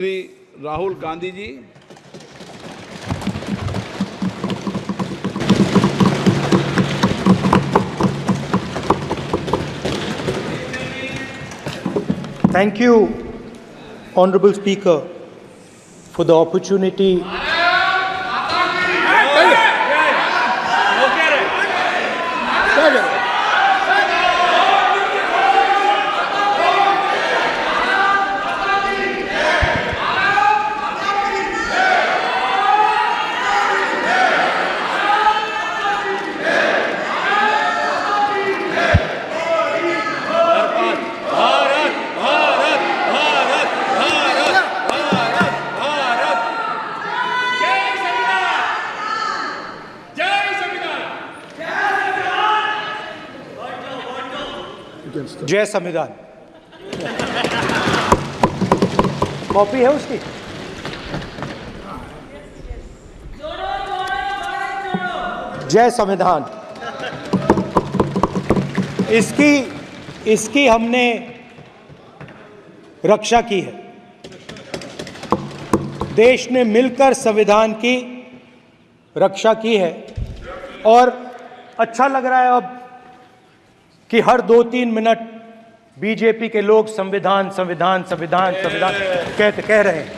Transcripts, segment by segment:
Shri Rahul Gandhi ji. Thank you, Honorable Speaker, for the opportunity. जय संविधान। Copy है उसकी? जय संविधान। इसकी हमने रक्षा की है। देश ने मिलकर संविधान की रक्षा की है और अच्छा लग रहा है अब कि हर 2-3 मिनट बीजेपी के लोग संविधान संविधान संविधान संविधान कह रहे हैं।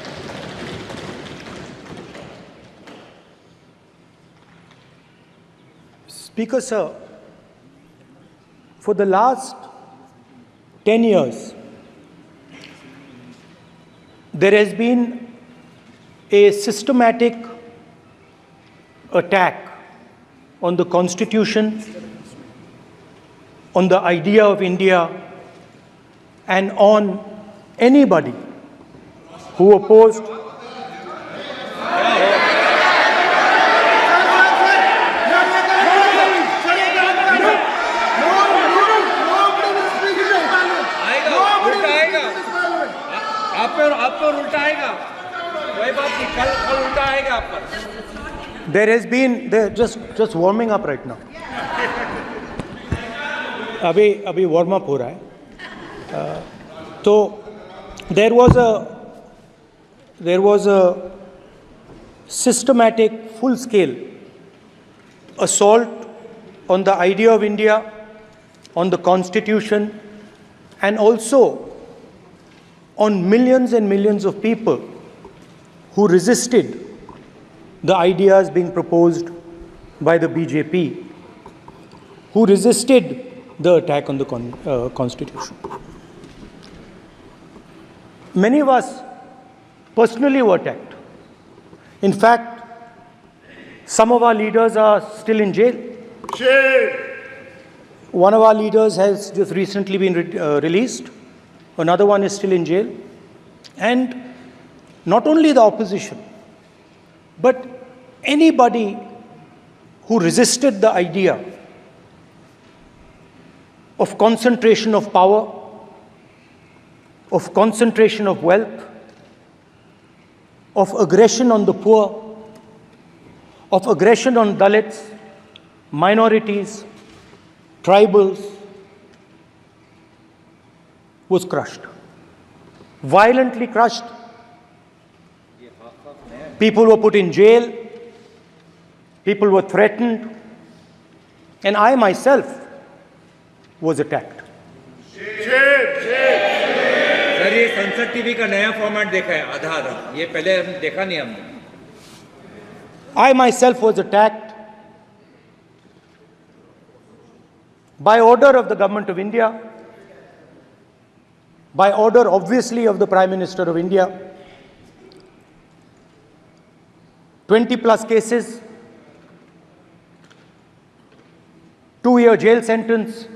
Speaker sir, for the last 10 years, there has been a systematic attack on the Constitution, on the idea of India, and on anybody who opposed आप पर उल्टा आएगा, कोई बात नहीं, कल उल्टा आएगा आप पर। There has been just warming up right now. अभी वार्म अप हो रहा है। तो there was a systematic, full-scale assault on the idea of India, on the Constitution, and also on millions and millions of people who resisted the ideas being proposed by the BJP, who resisted the attack on the Constitution. Many of us personally were attacked. In fact, some of our leaders are still in jail. One of our leaders has just recently been released. Another one is still in jail. And not only the opposition, but anybody who resisted the idea of concentration of power, of concentration of wealth, of aggression on the poor, of aggression on Dalits, minorities, tribals, was crushed, violently crushed. People were put in jail, people were threatened, and I myself was attacked. Sir, ये संसद TV का नया format देखा है, आधा ये पहले हम देखा नहीं हमने। I myself was attacked by order of the government of India, by order obviously of the Prime Minister of India. 20 plus cases, 2-year jail sentence,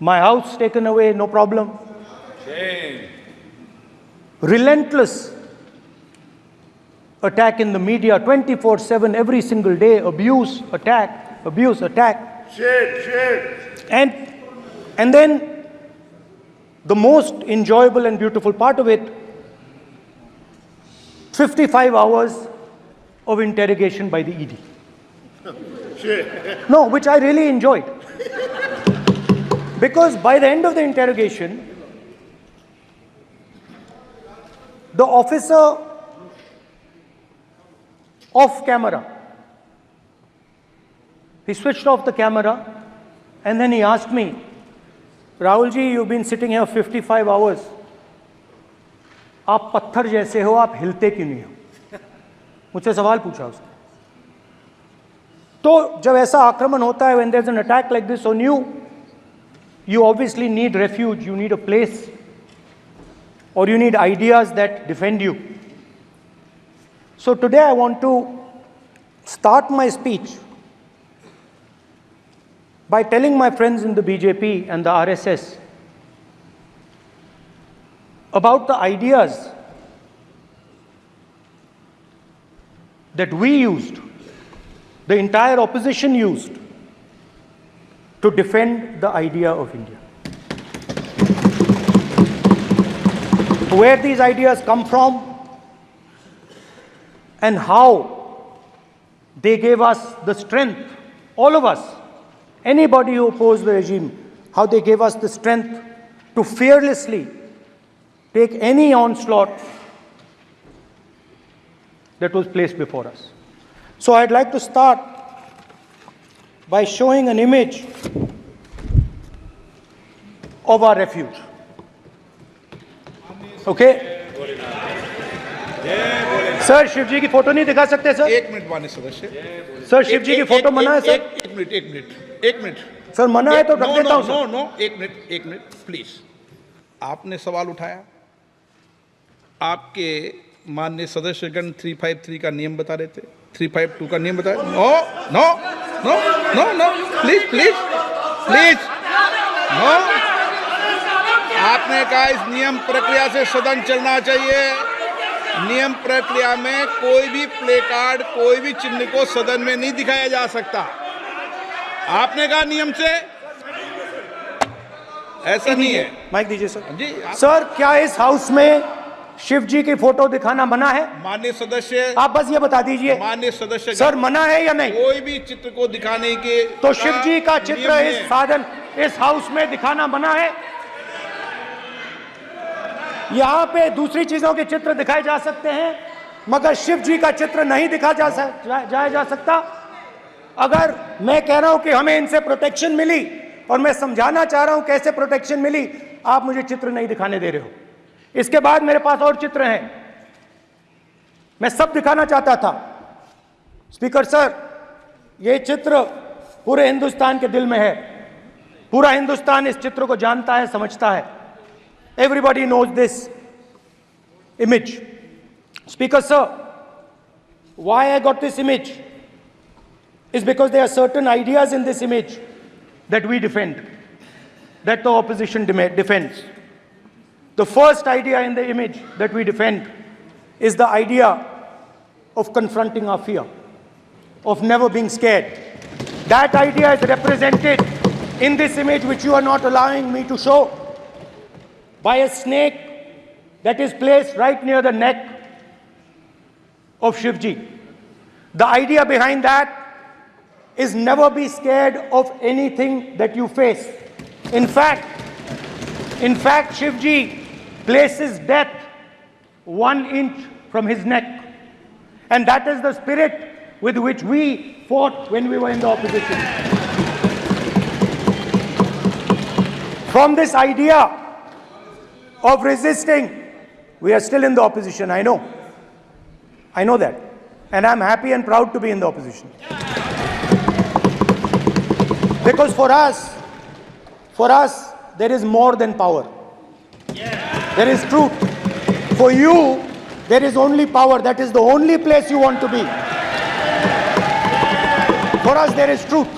my house taken away, no problem. Relentless attack in the media, 24/7, every single day, abuse, attack. And then the most enjoyable and beautiful part of it, 55 hours of interrogation by the ED. No, which I really enjoyed. Because by the end of the interrogation, the officer off camera, he switched off the camera and then he asked me, Rahul ji, you've been sitting here 55 hours. आप पत्थर जैसे हो, आप हिलते क्यों नहीं हो? मुझसे सवाल पूछा उसने. तो जब ऐसा आक्रमण होता है, when there's an attack like this on you, you obviously need refuge, you need a place, or you need ideas that defend you. So today I want to start my speech by telling my friends in the BJP and the RSS about the ideas that we used, the entire opposition used, to defend the idea of India. Where these ideas come from and how they gave us the strength, all of us, anybody who opposed the regime, how they gave us the strength to fearlessly take any onslaught that was placed before us. So I'd like to start by showing an image of our refuge. Okay? Sir Shiv ji की photo नहीं दिखा सकते sir? एक minute माननीय सदस्य. Sir Shiv ji की photo मना है सर? एक मिनट सर मना है तो रख देता हूं सर. नो एक मिनट प्लीज. आपने सवाल उठाया, आपके माननीय सदस्यगण 353 का नियम बता रहे थे, 352 का नियम बताया. No please no. आपने कहा इस नियम प्रक्रिया से सदन चलना चाहिए. नियम प्रक्रिया में कोई भी प्ले कार्ड, कोई भी चिन्ह को सदन में नहीं दिखाया जा सकता. आपने कहा नियम से, ऐसा नहीं है. माइक दीजिए सर. जी सर क्या इस हाउस में शिव जी की फोटो दिखाना मना है? माननीय सदस्य, आप बस ये बता दीजिए. माननीय सदस्य सर मना है या नहीं? कोई भी चित्र को दिखाने के तो शिव जी का चित्र नियम इस है. साधन, इस हाउस में दिखाना मना है? यहाँ पे दूसरी चीजों के चित्र दिखाए जा सकते हैं, मगर शिव जी का चित्र नहीं दिखा जा सकता. अगर मैं कह रहा हूं कि हमें इनसे प्रोटेक्शन मिली और मैं समझाना चाह रहा हूं कैसे प्रोटेक्शन मिली, आप मुझे चित्र नहीं दिखाने दे रहे हो. इसके बाद मेरे पास और चित्र हैं, मैं सब दिखाना चाहता था. स्पीकर सर, ये चित्र पूरे हिंदुस्तान के दिल में है. पूरा हिंदुस्तान इस चित्र को जानता है, समझता है. Everybody knows this image. Speaker sir, why I got this image is because there are certain ideas in this image that we defend, that the opposition defends. The first idea in the image that we defend is the idea of confronting our fear, of never being scared. That idea is represented in this image, which you are not allowing me to show, by a snake that is placed right near the neck of Shivji. The idea behind that is never be scared of anything that you face. In fact, Shivji places death 1 inch from his neck. And that is the spirit with which we fought when we were in the opposition. From this idea of resisting, we are still in the opposition, I know that, and I'm happy and proud to be in the opposition. Because for us there is more than power. There is truth. For you there is only power. That is the only place you want to be. For us there is truth,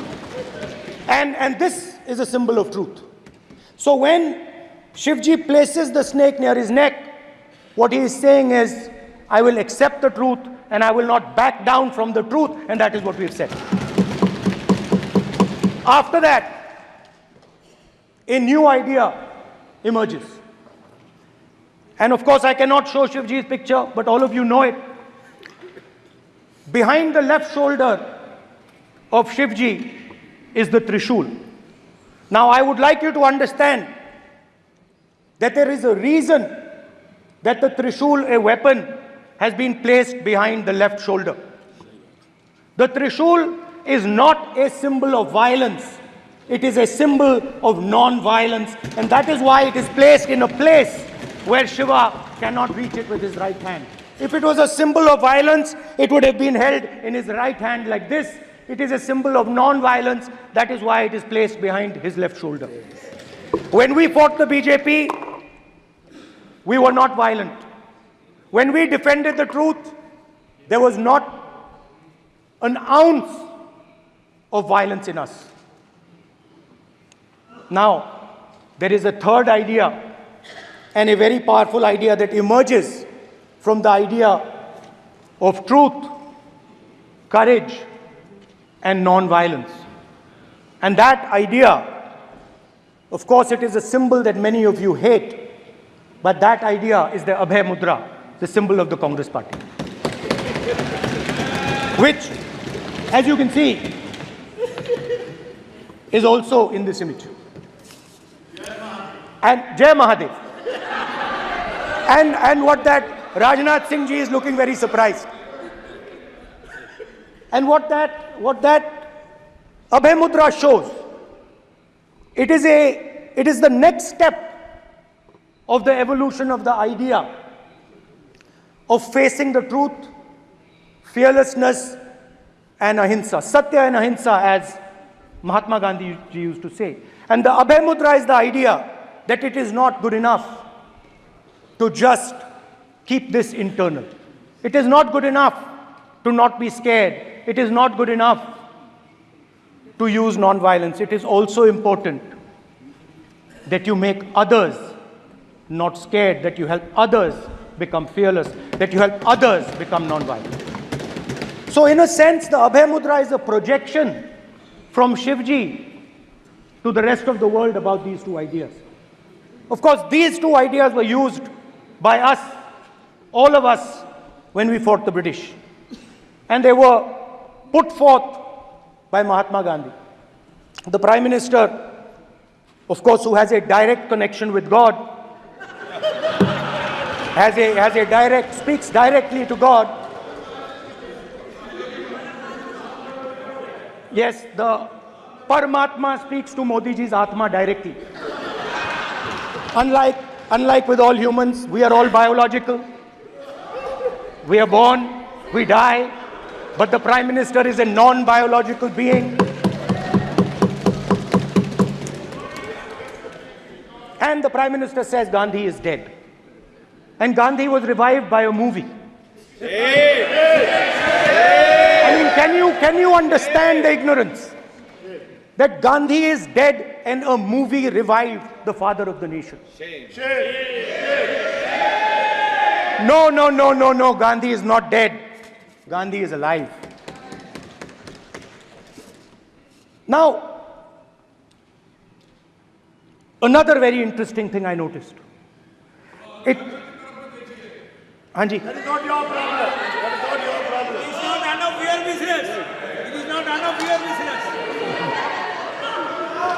and this is a symbol of truth. So when Shivji places the snake near his neck, what he is saying is, I will accept the truth and I will not back down from the truth, and that is what we have said. After that, a new idea emerges. And of course, I cannot show Shivji's picture, but all of you know it. Behind the left shoulder of Shivji is the Trishul. Now, I would like you to understand that there is a reason that the Trishul, a weapon, has been placed behind the left shoulder. The Trishul is not a symbol of violence. It is a symbol of non-violence, and that is why it is placed in a place where Shiva cannot reach it with his right hand. If it was a symbol of violence, it would have been held in his right hand like this. It is a symbol of non-violence. That is why it is placed behind his left shoulder. When we fought the BJP, we were not violent. When we defended the truth, there was not an ounce of violence in us. Now, there is a third idea, and a very powerful idea that emerges from the idea of truth, courage, and non-violence. And that idea, of course, it is a symbol that many of you hate, but that idea is the Abhay Mudra, the symbol of the Congress Party, which, as you can see, is also in this image. And Jai Mahadev. And what that Rajnath Singh ji is looking very surprised. And what that Abhay Mudra shows, it is the next step of the evolution of the idea of facing the truth, fearlessness, and ahimsa. Satya and ahimsa, as Mahatma Gandhi ji used to say. And the Abhay Mudra is the idea that it is not good enough to just keep this internal. It is not good enough to not be scared. It is not good enough to use non-violence. It is also important that you make others not scared, that you help others become fearless, that you help others become non-violent. So in a sense, the Abhay Mudra is a projection from Shivji to the rest of the world about these two ideas. Of course, these two ideas were used by us, all of us, when we fought the British. And they were put forth by Mahatma Gandhi. The Prime Minister, of course, who has a direct connection with God, speaks directly to God. Yes, the Paramatma speaks to Modi ji's Atma directly. Unlike with all humans, we are all biological. We are born, we die, but the Prime Minister is a non-biological being. And the Prime Minister says Gandhi is dead. And Gandhi was revived by a movie. I mean, can you understand the ignorance? That Gandhi is dead and a movie revived the father of the nation. No, Gandhi is not dead. Gandhi is alive. Now, another very interesting thing I noticed. Hanji. That is not your problem. That is not your problem. It is not none of your business. It is not none of your business.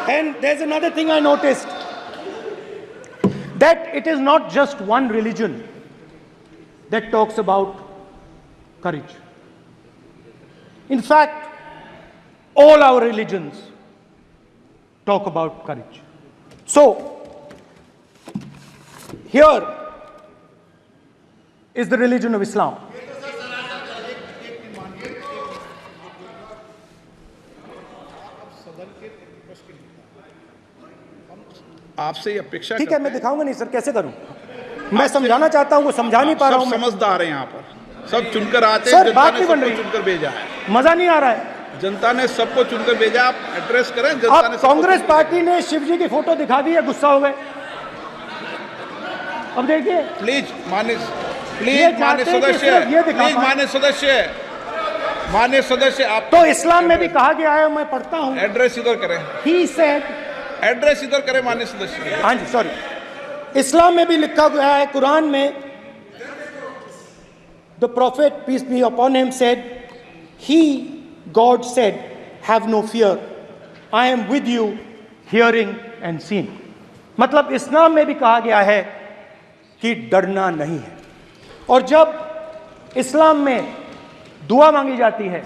And there's another thing I noticed. That it is not just one religion that talks about courage. In fact, all our religions talk about courage. So, here is the religion of Islam. आपसे ये अपेक्षा ठीक है, मैं दिखाऊंगा नहीं sir, कैसे करूं? मैं समझाना चाहता हूं, वो समझा नहीं पा रहा हूं। सब समझदार हैं यहाँ पर, सब चुनकर आते हैं। सर, जनता बात ने नहीं बन सबको रही, चुनकर भेजा है। मजा नहीं आ रहा है। जनता ने सबको चुनकर भेजा, आप एड्रेस करें। जनता अब ने सबको कांग्रेस चुनकर पार्टी ने शिवजी की फोटो दिखा दी है, गुस्सा हो गए। अब देखिए, प्लीज मान्य सदस्य, आप तो इस्लाम में भी कहा गया है, मैं पढ़ता हूं। एड्रेस इधर करें। He said, एड्रेस इधर करें मान्य सदस्य। हाँ जी, सॉरी, इस्लाम में भी लिखा गया है, कुरान में, the prophet, peace be upon him, said, he, God said, have no fear, I am with you, hearing and seeing. मतलब इस्लाम में भी कहा गया है कि डरना नहीं है। और जब इस्लाम में दुआ मांगी जाती है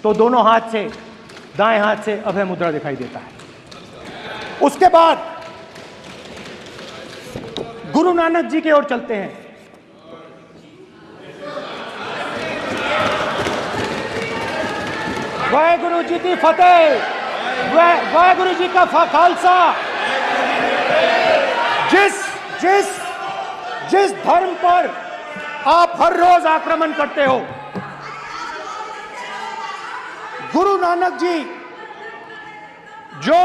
तो दोनों हाथ से, दाएं हाथ से अभय मुद्रा दिखाई देता है। उसके बाद गुरु नानक जी की ओर चलते हैं। वाहेगुरु जी की फतेह, वाहेगुरु जी का खालसा। जिस धर्म पर आप हर रोज आक्रमण करते हो, गुरु नानक जी जो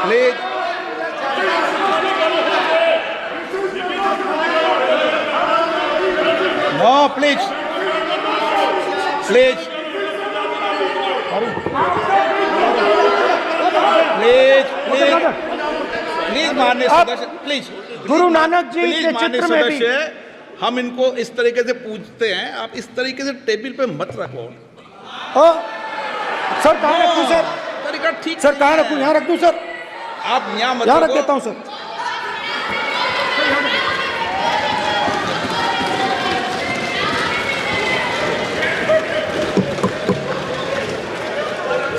please no, please please please please please माननीय सदस्य, please Guru Nanak ji please के माननीय चित्र में भी सदस्य, हम इनको इस तरीके से पूछते हैं, आप इस तरीके से टेबल पे मत रखो। सर कहाँ रखूं सर? तरीका ठीक सर कहाँ नहीं रखूं? है। यहाँ रख दूं सर? आप यहाँ मत यहाँ रख रखो। देता हूं सर।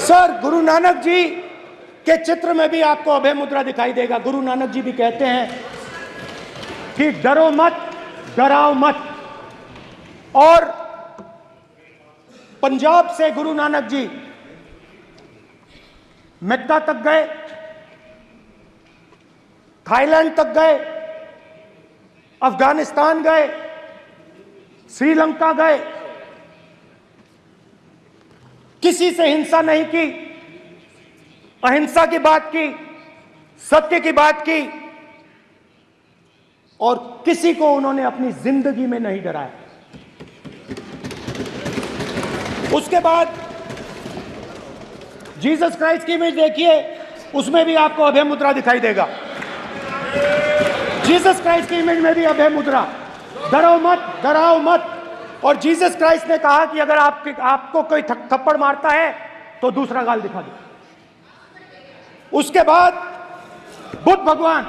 सर गुरु नानक जी के चित्र में भी आपको अभय मुद्रा दिखाई देगा। गुरु नानक जी भी कहते हैं कि डरो मत, डराओ मत। और पंजाब से गुरु नानक जी मेक्का तक गए, थाईलैंड तक गए, अफगानिस्तान गए, श्रीलंका गए, किसी से हिंसा नहीं की, अहिंसा की बात की, सत्य की बात की, और किसी को उन्होंने अपनी जिंदगी में नहीं डराया। उसके बाद जीसस क्राइस्ट की इमेज देखिए, उसमें भी आपको अभय मुद्रा दिखाई देगा। जीसस क्राइस्ट की इमेज में भी अभय मुद्रा, डरो मत, डराओ मत। और जीसस क्राइस्ट ने कहा कि अगर आपको कोई थप्पड़ मारता है तो दूसरा गाल दिखा दो। उसके बाद बुद्ध भगवान,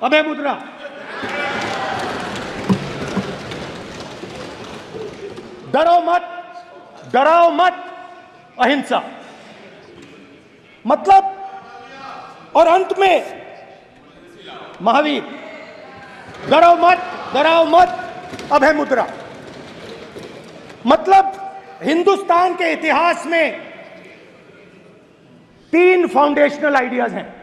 अभय मुद्रा। डरो मत, डराओ मत, अहिंसा। मतलब, और अंत में महावीर, डरो मत, डराओ मत, अभय मुद्रा। मतलब हिंदुस्तान के इतिहास में 3 फाउंडेशनल आइडियाज हैं।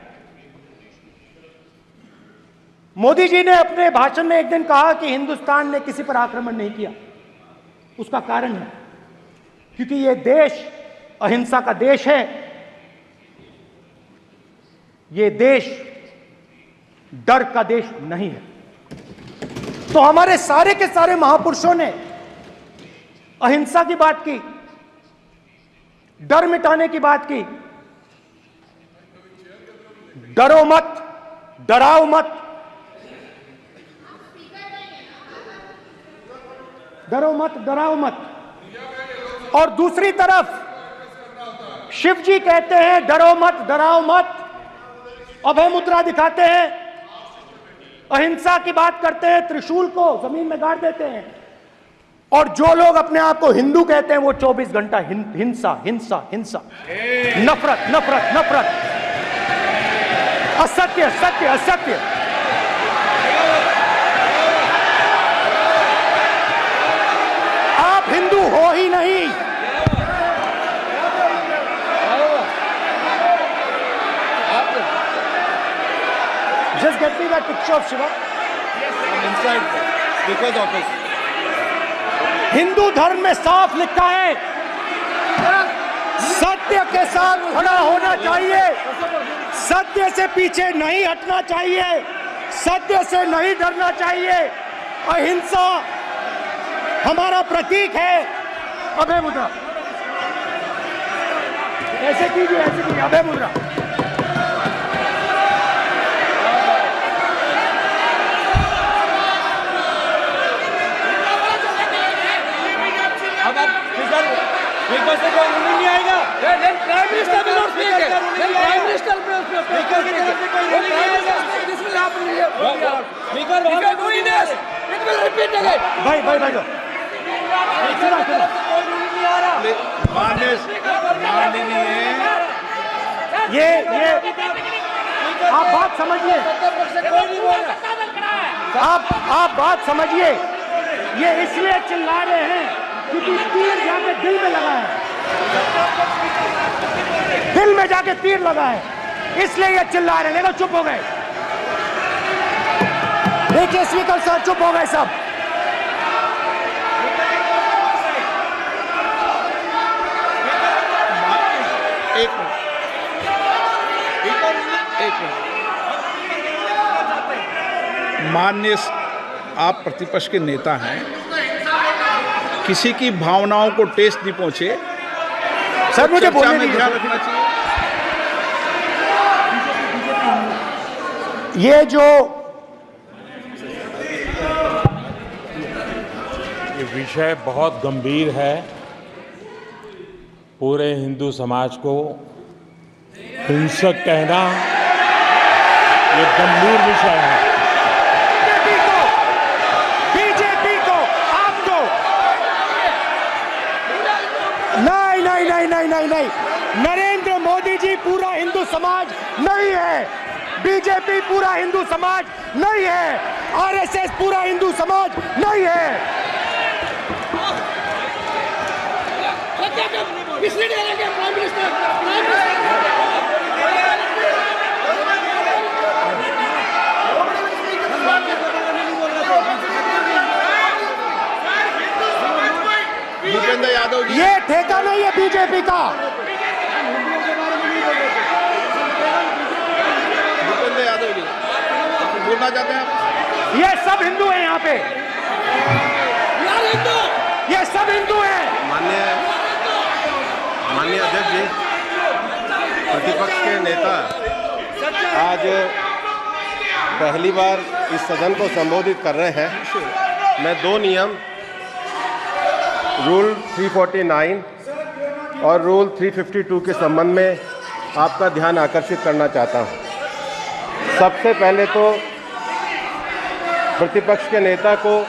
मोदी जी ने अपने भाषण में एक दिन कहा कि हिंदुस्तान ने किसी पर आक्रमण नहीं किया। उसका कारण है क्योंकि यह देश अहिंसा का देश है। यह देश डर का देश नहीं है। तो हमारे सारे के सारे महापुरुषों ने अहिंसा की बात की, डर मिटाने की बात की। डरो मत, डराओ मत, डरो मत, डराओ मत। और दूसरी तरफ शिव जी कहते हैं डरो मत, डराओ मत, अभय मुद्रा दिखाते हैं, अहिंसा की बात करते हैं, त्रिशूल को जमीन में गाड़ देते हैं। और जो लोग अपने आप को हिंदू कहते हैं वो 24 घंटा हिंसा, हिंसा, हिंसा, नफरत, नफरत, नफरत, असत्य, सत्य, असत्य। आप हिंदू हो ही नहीं। Just get me that picture of Shiva. inside speaker's office. Hindu धर्म में साफ लिखा है, सत्य के साथ खड़ा होना चाहिए, सत्य से पीछे नहीं हटना चाहिए, सत्य से नहीं डरना चाहिए। अहिंसा हमारा प्रतीक है। अभय मुद्रा ऐसे कीजिए, ऐसे कीजिए, अभय मुद्रा। अब आप फिर से नहीं आएगा। प्राइम मिनिस्टर भी प्राइम मिनिस्टर स्पीकर की तरफ से कोई ruling नहीं आएगा। This will happen. Speaker, if you are doing this, it will repeat again. भाई भाई भाई स्पीकर की तरफ से कोई ruling नहीं आ रहा। माननीय ये आप बात समझिए, सत्तापक्ष से कोई नहीं बोल रहा। आप बात समझिए। ये इसलिए चिल्ला रहे हैं क्योंकि तीर जाके दिल में लगा है, दिल में जाके तीर लगा है, इसलिए ये चिल्ला रहे हैं। नहीं तो चुप हो गए। देखिए स्पीकर साहब चुप हो गए सब। एक मिनट। माननीय आप प्रतिपक्ष के नेता हैं, किसी की भावनाओं को ठेस नहीं पहुंचे, सर मुझे चर्चा बोलने में दीजिए। ध्यान रखना चाहिए। ये विषय बहुत गंभीर है। पूरे हिंदू समाज को हिंसक कहना ये गंभीर विषय है। बीजेपी को आपको नहीं, नरेंद्र मोदी जी पूरा हिंदू समाज नहीं है, बीजेपी पूरा हिंदू समाज नहीं है, आरएसएस पूरा हिंदू समाज नहीं है। भूपेंद्र यादव जी, ये ठेका नहीं है बीजेपी का। भूपेंद्र यादव जी बोलना चाहते हैं आप? ये सब हिंदू हैं यहाँ पे, ये सब हिंदू हैं। माननीय अध्यक्ष जी, प्रतिपक्ष के नेता आज पहली बार इस सदन को संबोधित कर रहे हैं। मैं दो नियम रूल 349 और रूल 352 के संबंध में आपका ध्यान आकर्षित करना चाहता हूं। सबसे पहले तो प्रतिपक्ष के नेता को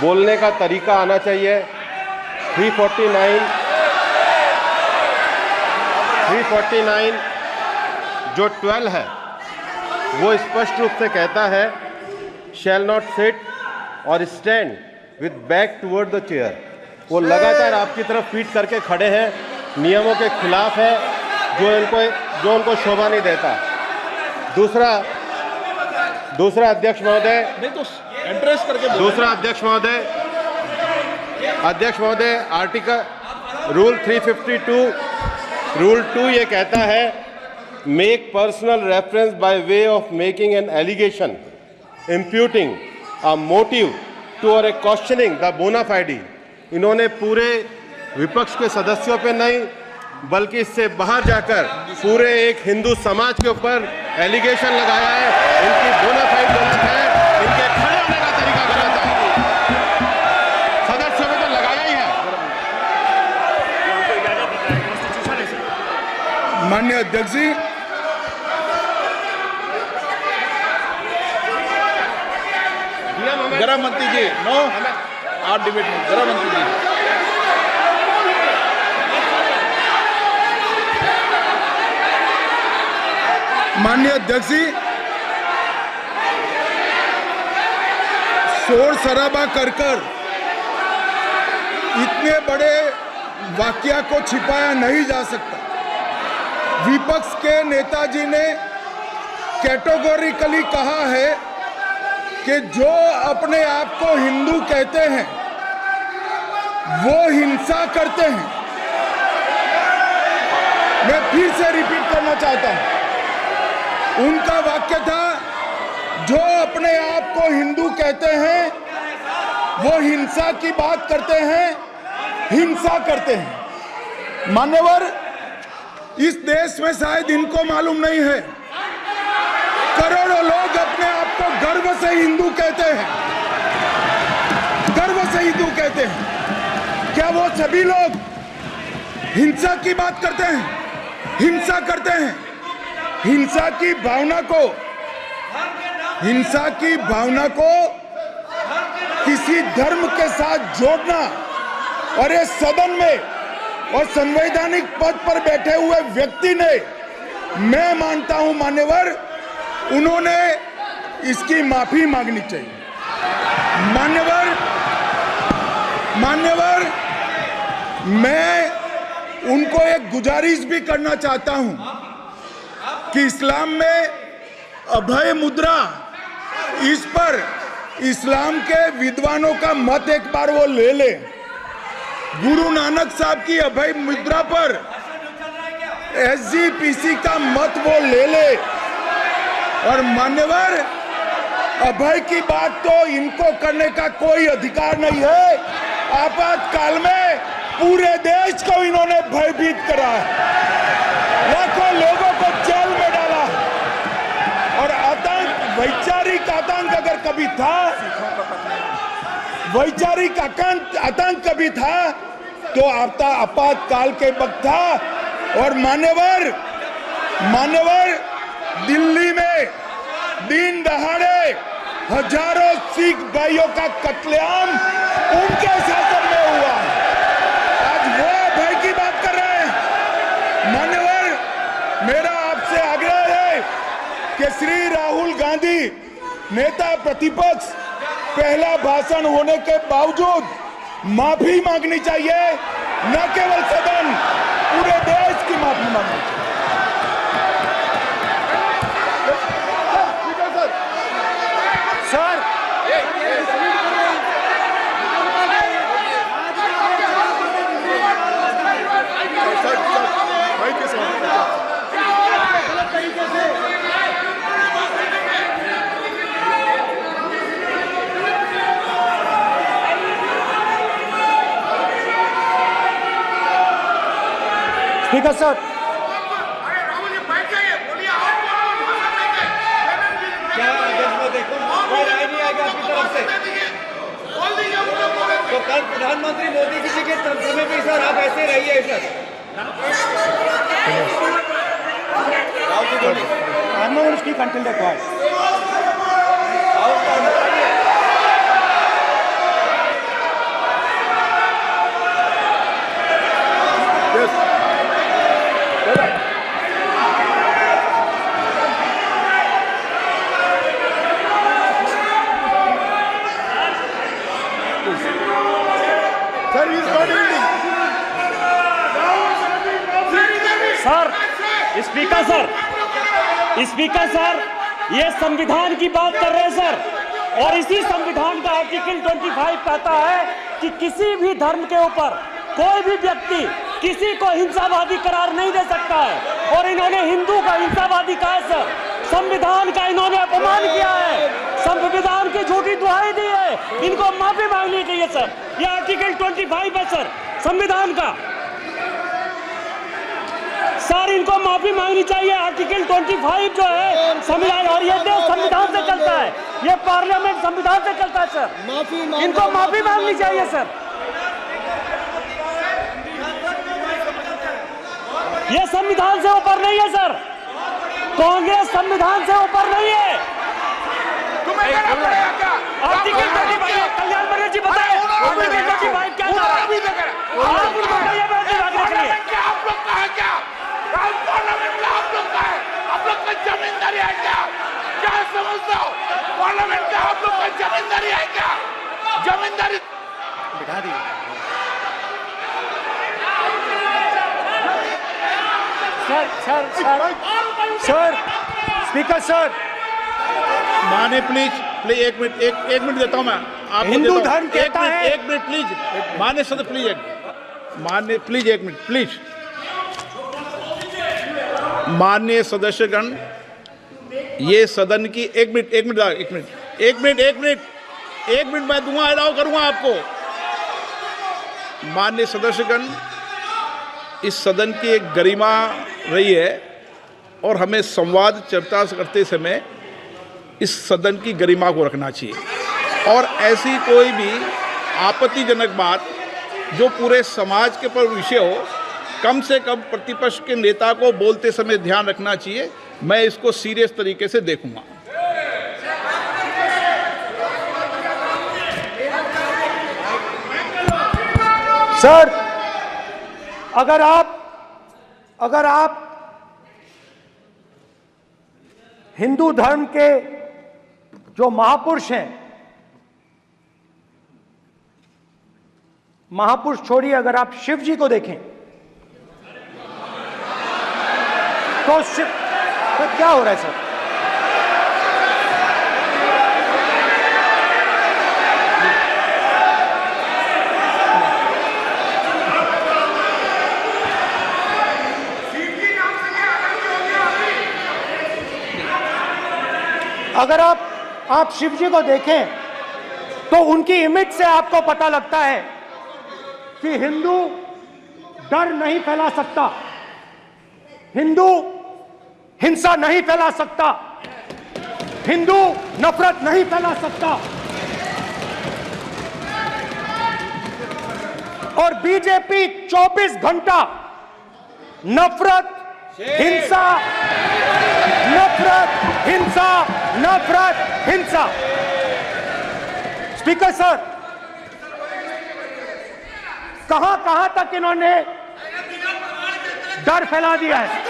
बोलने का तरीका आना चाहिए। 349 जो 12 है वो स्पष्ट रूप से कहता है शैल नॉट सिट और stand with back toward the chair. वो लगातार आपकी तरफ पीठ करके खड़े हैं, नियमों के खिलाफ है, जो उनको शोभा नहीं देता। दूसरा अध्यक्ष महोदय, नहीं तो एड्रेस करके बोलो। दूसरा अध्यक्ष महोदय आर्टिकल रूल 352 रूल 2 ये कहता है make personal reference by way of making an allegation imputing a motive to और ए क्वेश्चनिंग द बोना फाइडी। इन्होंने पूरे विपक्ष के सदस्यों पे नहीं बल्कि इससे बाहर जाकर पूरे एक हिंदू समाज के ऊपर एलिगेशन लगाया है। इनकी बोना फाइड गलत है, इनके खड़े होने का तरीका गलत है। सदस्यों में तो लगाया ही है। माननीय अध्यक्ष जी, गृह मंत्री जी, नो आप डिबेट में। गृह मंत्री जी, माननीय अध्यक्ष जी, शोर शराबा कर इतने बड़े वाकया को छिपाया नहीं जा सकता। विपक्ष के नेताजी ने कैटेगोरिकली कहा है कि जो अपने आप को हिंदू कहते हैं वो हिंसा करते हैं। मैं फिर से रिपीट करना चाहता हूं, उनका वाक्य था जो अपने आप को हिंदू कहते हैं वो हिंसा की बात करते हैं, हिंसा करते हैं। मान्यवर, इस देश में शायद इनको मालूम नहीं है, करोड़ों लोग अपने आप को गर्व से हिंदू कहते हैं, गर्व से हिंदू कहते हैं। क्या वो सभी लोग हिंसा की बात करते हैं, हिंसा करते हैं? हिंसा की भावना को किसी धर्म के साथ जोड़ना और इस सदन में और संवैधानिक पद पर बैठे हुए व्यक्ति ने, मैं मानता हूं मान्यवर, उन्होंने इसकी माफी मांगनी चाहिए। मान्यवर, मैं उनको एक गुजारिश भी करना चाहता हूं कि इस्लाम में अभय मुद्रा, इस पर इस्लाम के विद्वानों का मत एक बार वो ले ले। गुरु नानक साहब की अभय मुद्रा पर SGPC का मत वो ले ले। और मान्यवर, अभय की बात तो इनको करने का कोई अधिकार नहीं है। आपातकाल में पूरे देश को इन्होंने भयभीत करा है, लाखों लोगों को जेल में डाला और आतंक, वैचारिक आतंक अगर कभी था, वैचारिक आतंक कभी था तो आपातकाल के वक्त था। और मान्यवर, दिल्ली में दिन दहाड़े हजारों सिख भाइयों का कत्लेआम उनके शासन में हुआ। आज वो भय की बात कर रहे हैं। मान्यवर, मेरा आपसे आग्रह है कि श्री राहुल गांधी, नेता प्रतिपक्ष, पहला भाषण होने के बावजूद माफी मांगनी चाहिए। न केवल सदन, पूरे देश की माफी मांगनी चाहिए। सर, स्पीकर सर, क्या अध्यक्ष को देखो, कोई राय नहीं आएगा आपकी तरफ से तो कल प्रधानमंत्री मोदी जी के समय पे सर आप ऐसे रहिए sir. I'm not going to speak until they're quiet. Sir, speaker sir, ये संविधान की बात कर रहे हैं सर, और इसी संविधान का आर्टिकल 25 कहता है कि किसी भी धर्म के ऊपर कोई भी व्यक्ति किसी को हिंसावादी करार नहीं दे सकता है। और इन्होंने हिंदू का हिंसावादी कहा है सर। संविधान का इन्होंने अपमान किया है, संविधान की झूठी दुहाई दी है। इनको माफी मांगनी चाहिए सर। ये आर्टिकल 25 है सर संविधान का। सर, इनको माफी मांगनी चाहिए। आर्टिकल 25 जो है संविधान, और ये देश संविधान से चलता है, ये पार्लियामेंट संविधान से चलता है सर। इनको माफी मांगनी चाहिए सर। ये संविधान से ऊपर नहीं है सर। कांग्रेस संविधान से ऊपर नहीं है। आर्टिकल 25, कल्याण बनर्जी जी बताए आर्टिकल 25 क्या था? आप उनको बताइए। आप लोग का है क्या? पार्लियामेंट का आप लोग का है? आप लोग का जमींदारी है क्या? क्या समझते हो? पार्लियामेंट का आप लोग का जमींदारी है क्या? जमींदारी बिठा दी। सर, स्पीकर सर, माने प्लीज एक मिनट देता हूं मैं आपको। हिंदू धर्म कहता है। एक मिनट प्लीज, मान्य सदस्य प्लीज, मान्य प्लीज, एक मिनट प्लीज। माननीय सदस्यगण, ये सदन की एक मिनट मैं दूंगा, अलाउ करूंगा आपको। माननीय सदस्यगण, इस सदन की एक गरिमा रही है और हमें संवाद चर्चा करते समय इस सदन की गरिमा को रखना चाहिए। और ऐसी कोई भी आपत्तिजनक बात जो पूरे समाज के पर विषय हो, कम से कम प्रतिपक्ष के नेता को बोलते समय ध्यान रखना चाहिए मैं इसको सीरियस तरीके से देखूंगा। सर, अगर आप हिंदू धर्म के जो महापुरुष हैं, महापुरुष छोड़िए, अगर आप शिव जी को देखें तो क्या हो रहा है सर? अगर आप शिव जी को देखें तो उनकी इमेज से आपको पता लगता है कि हिंदू डर नहीं फैला सकता, हिंदू हिंसा नहीं फैला सकता, हिंदू नफरत नहीं फैला सकता। और बीजेपी 24 घंटा नफरत, हिंसा, नफरत, हिंसा, नफरत, हिंसा। स्पीकर सर, कहां तक इन्होंने डर फैला दिया है?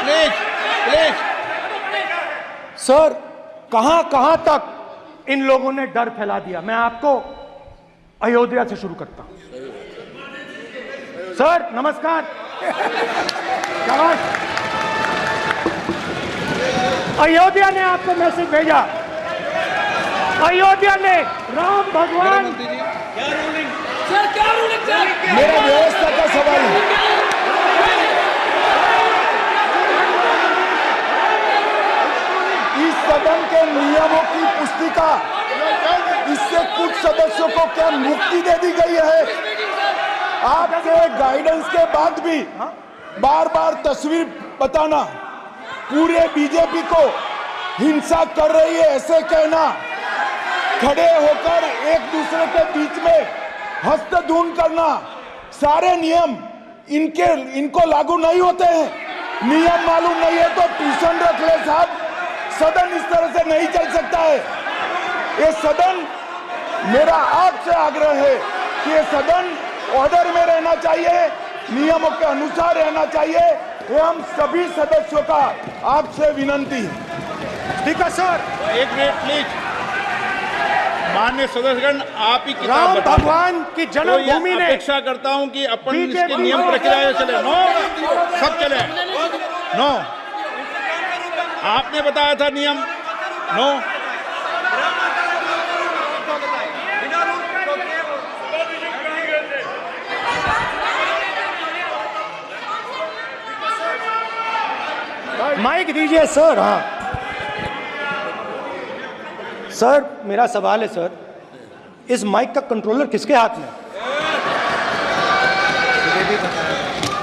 प्लीज सर, कहां तक इन लोगों ने डर फैला दिया? मैं आपको अयोध्या से शुरू करता हूं। सर नमस्कार। अयोध्या ने आपको मैसेज भेजा, अयोध्या ने राम भगवान। मेरा व्यवस्था का सवाल है। इस सदन के नियमों की पुस्तिका, इससे कुछ सदस्यों को क्या मुक्ति दे दी गई है? आपके गाइडेंस के बाद भी बार बार तस्वीर बताना, पूरे बीजेपी को हिंसा कर रही है ऐसे कहना, खड़े होकर एक दूसरे के बीच में हस्तधून करना, सारे नियम इनको लागू नहीं होते हैं। नियम मालूम नहीं है तो ट्यूशन रख ले साहब। सदन इस तरह से नहीं चल सकता है। ये सदन, मेरा आपसे आग्रह है कि ये सदन ऑर्डर में रहना चाहिए, नियमों के अनुसार रहना चाहिए। ये हम सभी सदस्यों का आपसे विनंती है। स्पीकर सर, एक मिनट प्लीज। माननीय सदस्यगण, आप ही किताब राम बताओ। भगवान की जन्मभूमि ने, अपेक्षा करता हूं कि अपन इसके नियम प्रक्रिया चले। नो, सब चले। नो, आपने बताया था नियम। नो, माइक दीजिए सर। हाँ सर, मेरा सवाल है सर, इस माइक का कंट्रोलर किसके हाथ में?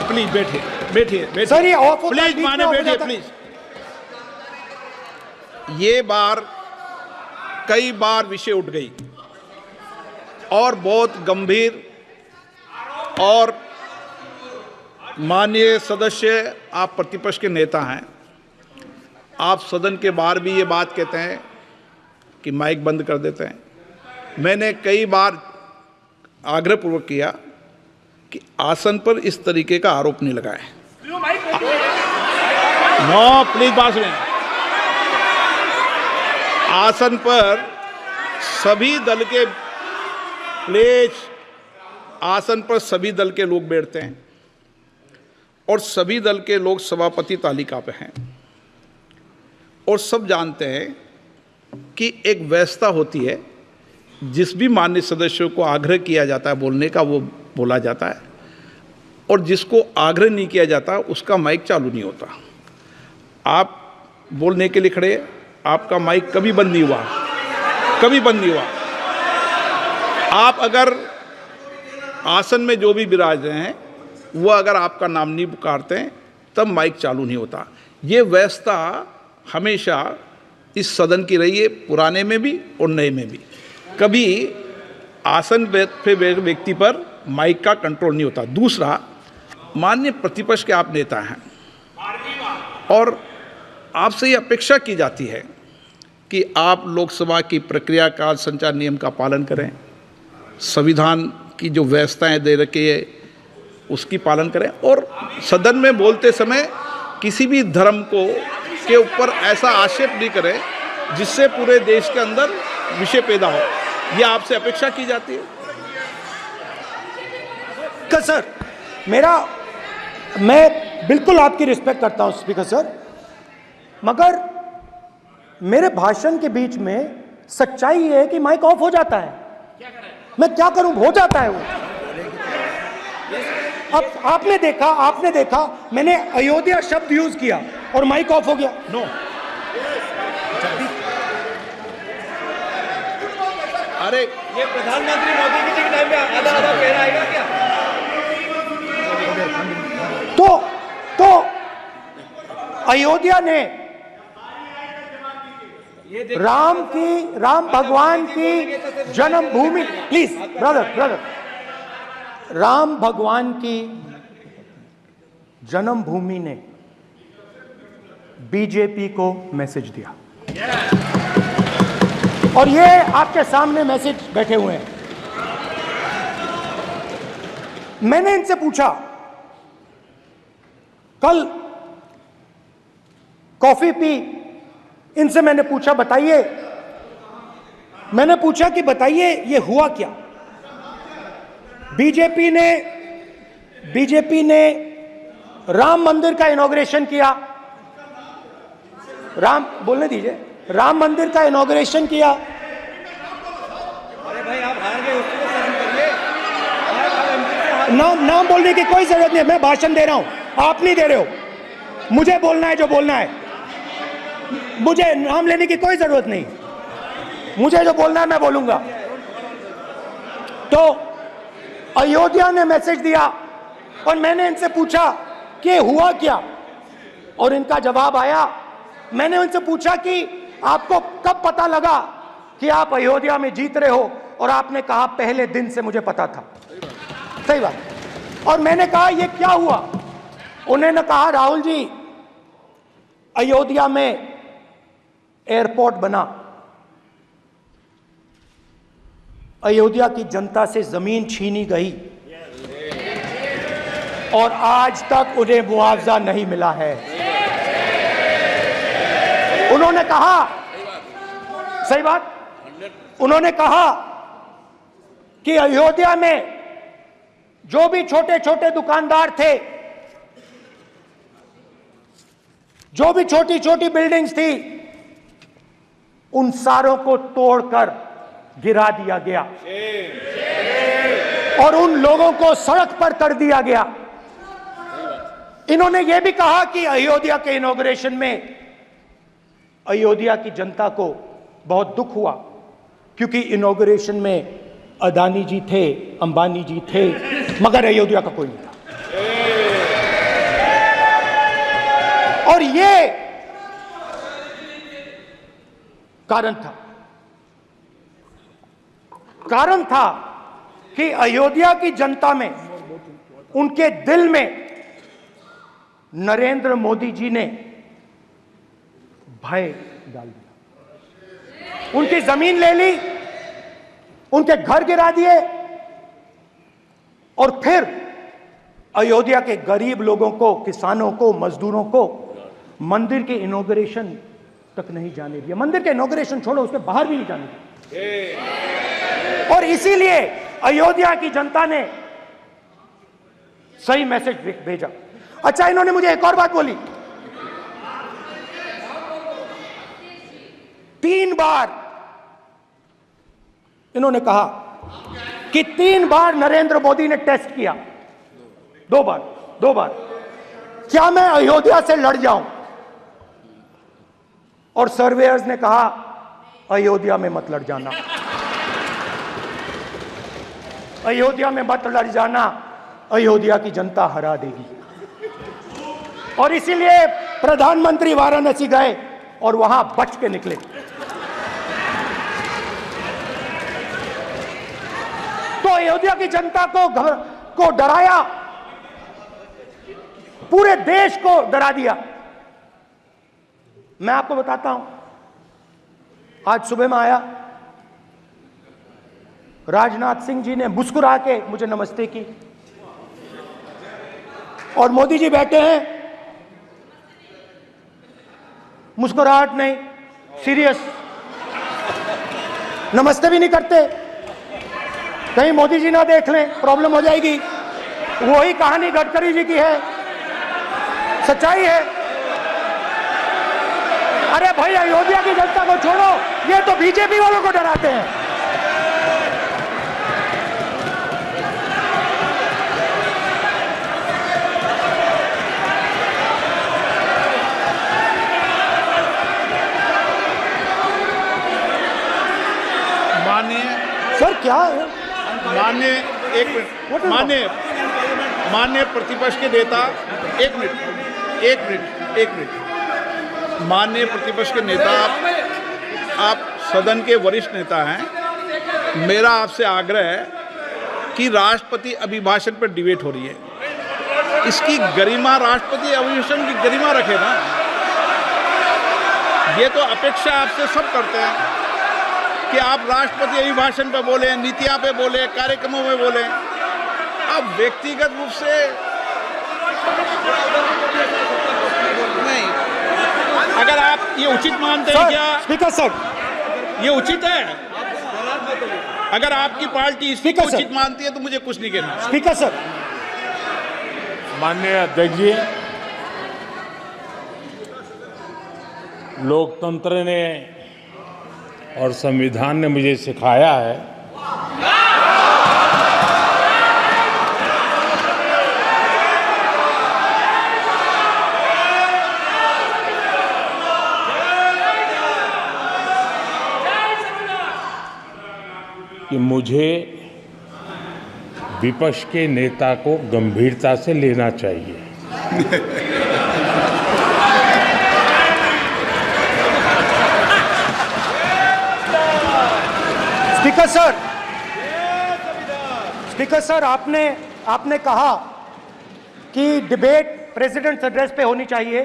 प्लीज बैठिए बैठिए सर ये ऑफ होता है, प्लीज बीच में माने ऑफ हो बैठिए जाता है। प्लीज। ये बार कई बार विषय उठ गई और बहुत गंभीर, और माननीय सदस्य, आप प्रतिपक्ष के नेता हैं, आप सदन के बाहर भी ये बात कहते हैं कि माइक बंद कर देते हैं। मैंने कई बार आग्रहपूर्वक किया कि आसन पर इस तरीके का आरोप नहीं लगाएं। नो, प्लीज बात सुनिए। आसन पर सभी दल के, प्लीज, आसन पर सभी दल के लोग बैठते हैं और सभी दल के लोग सभापति तालिका पे हैं, और सब जानते हैं कि एक व्यवस्था होती है, जिस भी माननीय सदस्यों को आग्रह किया जाता है बोलने का वो बोला जाता है, और जिसको आग्रह नहीं किया जाता उसका माइक चालू नहीं होता। आप बोलने के लिए खड़े, आपका माइक कभी बंद नहीं हुआ, कभी बंद नहीं हुआ। आप अगर आसन में जो भी विराज रहे हैं वो अगर आपका नाम नहीं पुकारते हैं तब माइक चालू नहीं होता। ये व्यवस्था हमेशा इस सदन की रही है, पुराने में भी और नए में भी। कभी आसन पे व्यक्ति पर माइक का कंट्रोल नहीं होता। दूसरा, माननीय प्रतिपक्ष के आप नेता हैं और आपसे ये अपेक्षा की जाती है कि आप लोकसभा की प्रक्रिया का संचार नियम का पालन करें, संविधान की जो व्यवस्थाएं दे रखी है उसकी पालन करें और सदन में बोलते समय किसी भी धर्म को के ऊपर ऐसा आक्षेप नहीं करें जिससे पूरे देश के अंदर विषय पैदा हो। ये आपसे अपेक्षा की जाती है। सर, मैं बिल्कुल आपकी रिस्पेक्ट करता हूं स्पीकर सर, मगर मेरे भाषण के बीच में सच्चाई ये है कि माइक ऑफ हो जाता है। मैं क्या करूं, हो जाता है वो। अब आपने देखा मैंने अयोध्या शब्द यूज किया और माइक ऑफ हो गया। नो, अरे ये प्रधानमंत्री मोदी जी के टाइम में आधा आधा पैरा आएगा क्या? तो अयोध्या ने राम भगवान की जन्मभूमि, प्लीज ब्रदर, राम भगवान की जन्मभूमि ने बीजेपी को मैसेज दिया और ये आपके सामने मैसेज बैठे हुए हैं। मैंने इनसे पूछा, कल कॉफी पी, इनसे मैंने पूछा बताइए ये हुआ क्या? बीजेपी ने राम मंदिर का इनॉग्रेशन किया, बोलने दीजिए, राम मंदिर का इनॉग्रेशन किया। अरे भाई, आप हार गए, उसको सहन करिए। नाम बोलने की कोई जरूरत नहीं है, मैं भाषण दे रहा हूं, आप नहीं दे रहे हो। मुझे बोलना है जो बोलना है, मुझे नाम लेने की कोई जरूरत नहीं, मुझे जो बोलना है मैं बोलूंगा। तो अयोध्या ने मैसेज दिया और मैंने इनसे पूछा कि हुआ क्या, और इनका जवाब आया। मैंने उनसे पूछा कि आपको कब पता लगा कि आप अयोध्या में जीत रहे हो, और आपने कहा पहले दिन से मुझे पता था। सही बात। और मैंने कहा ये क्या हुआ? उन्होंने कहा राहुल जी, अयोध्या में एयरपोर्ट बना, अयोध्या की जनता से जमीन छीनी गई और आज तक उन्हें मुआवजा नहीं मिला है। उन्होंने कहा, सही बात, उन्होंने कहा कि अयोध्या में जो भी छोटे छोटे दुकानदार थे, जो भी छोटी छोटी बिल्डिंग्स थी, उन सारों को तोड़कर गिरा दिया गया और उन लोगों को सड़क पर कर दिया गया। इन्होंने यह भी कहा कि अयोध्या के इनॉग्रेशन में अयोध्या की जनता को बहुत दुख हुआ, क्योंकि इनॉग्रेशन में अदानी जी थे, अंबानी जी थे, मगर अयोध्या का कोई नहीं था। और ये कारण था कि अयोध्या की जनता में, उनके दिल में नरेंद्र मोदी जी ने भय डाल दिया। उनकी जमीन ले ली, उनके घर गिरा दिए और फिर अयोध्या के गरीब लोगों को, किसानों को, मजदूरों को मंदिर के इनॉग्रेशन तक नहीं जाने दिया। मंदिर के इनॉग्रेशन छोड़ो, उसके बाहर भी नहीं जाने दिया। और इसीलिए अयोध्या की जनता ने सही मैसेज भेजा। अच्छा, इन्होंने मुझे एक और बात बोली, 3 बार इन्होंने कहा कि 3 बार नरेंद्र मोदी ने टेस्ट किया, 2 बार क्या मैं अयोध्या से लड़ जाऊं? और सर्वेयर्स ने कहा अयोध्या में मत लड़ जाना, अयोध्या में मत लड़ जाना, अयोध्या की जनता हरा देगी। और इसीलिए प्रधानमंत्री वाराणसी गए और वहां बच के निकले। तो अयोध्या की जनता को डराया, पूरे देश को डरा दिया। मैं आपको बताता हूं, आज सुबह में आया, राजनाथ सिंह जी ने मुस्कुरा के मुझे नमस्ते की, और मोदी जी बैठे हैं, मुस्कुराहट नहीं, सीरियस, नमस्ते भी नहीं करते। कहीं मोदी जी ना देख लें, प्रॉब्लम हो जाएगी। वही कहानी गडकरी जी की है, सच्चाई है। अरे भाई, अयोध्या की जनता को छोड़ो, ये तो बीजेपी वालों को डराते हैं। सर क्या है? माननीय प्रतिपक्ष के नेता, एक मिनट, माननीय प्रतिपक्ष के नेता, आप सदन के वरिष्ठ नेता हैं। मेरा आपसे आग्रह है कि राष्ट्रपति अभिभाषण पर डिबेट हो रही है, इसकी गरिमा, राष्ट्रपति अभिभाषण की गरिमा रखे ना। ये तो अपेक्षा आपसे सब करते हैं कि आप राष्ट्रपति अभिभाषण पे बोले, नीतियां पे बोले, कार्यक्रमों में बोले। अब व्यक्तिगत रूप से नहीं, अगर आप ये उचित मानते हैं क्या? स्पीकर सर, ये उचित है? अगर आपकी पार्टी इसको उचित मानती है तो मुझे कुछ नहीं कहना। स्पीकर सर, माननीय अध्यक्ष जी, लोकतंत्र ने और संविधान ने मुझे सिखाया है कि मुझे विपक्ष के नेता को गंभीरता से लेना चाहिए। स्पीकर सर, आपने कहा कि डिबेट प्रेसिडेंट्स एड्रेस पे होनी चाहिए।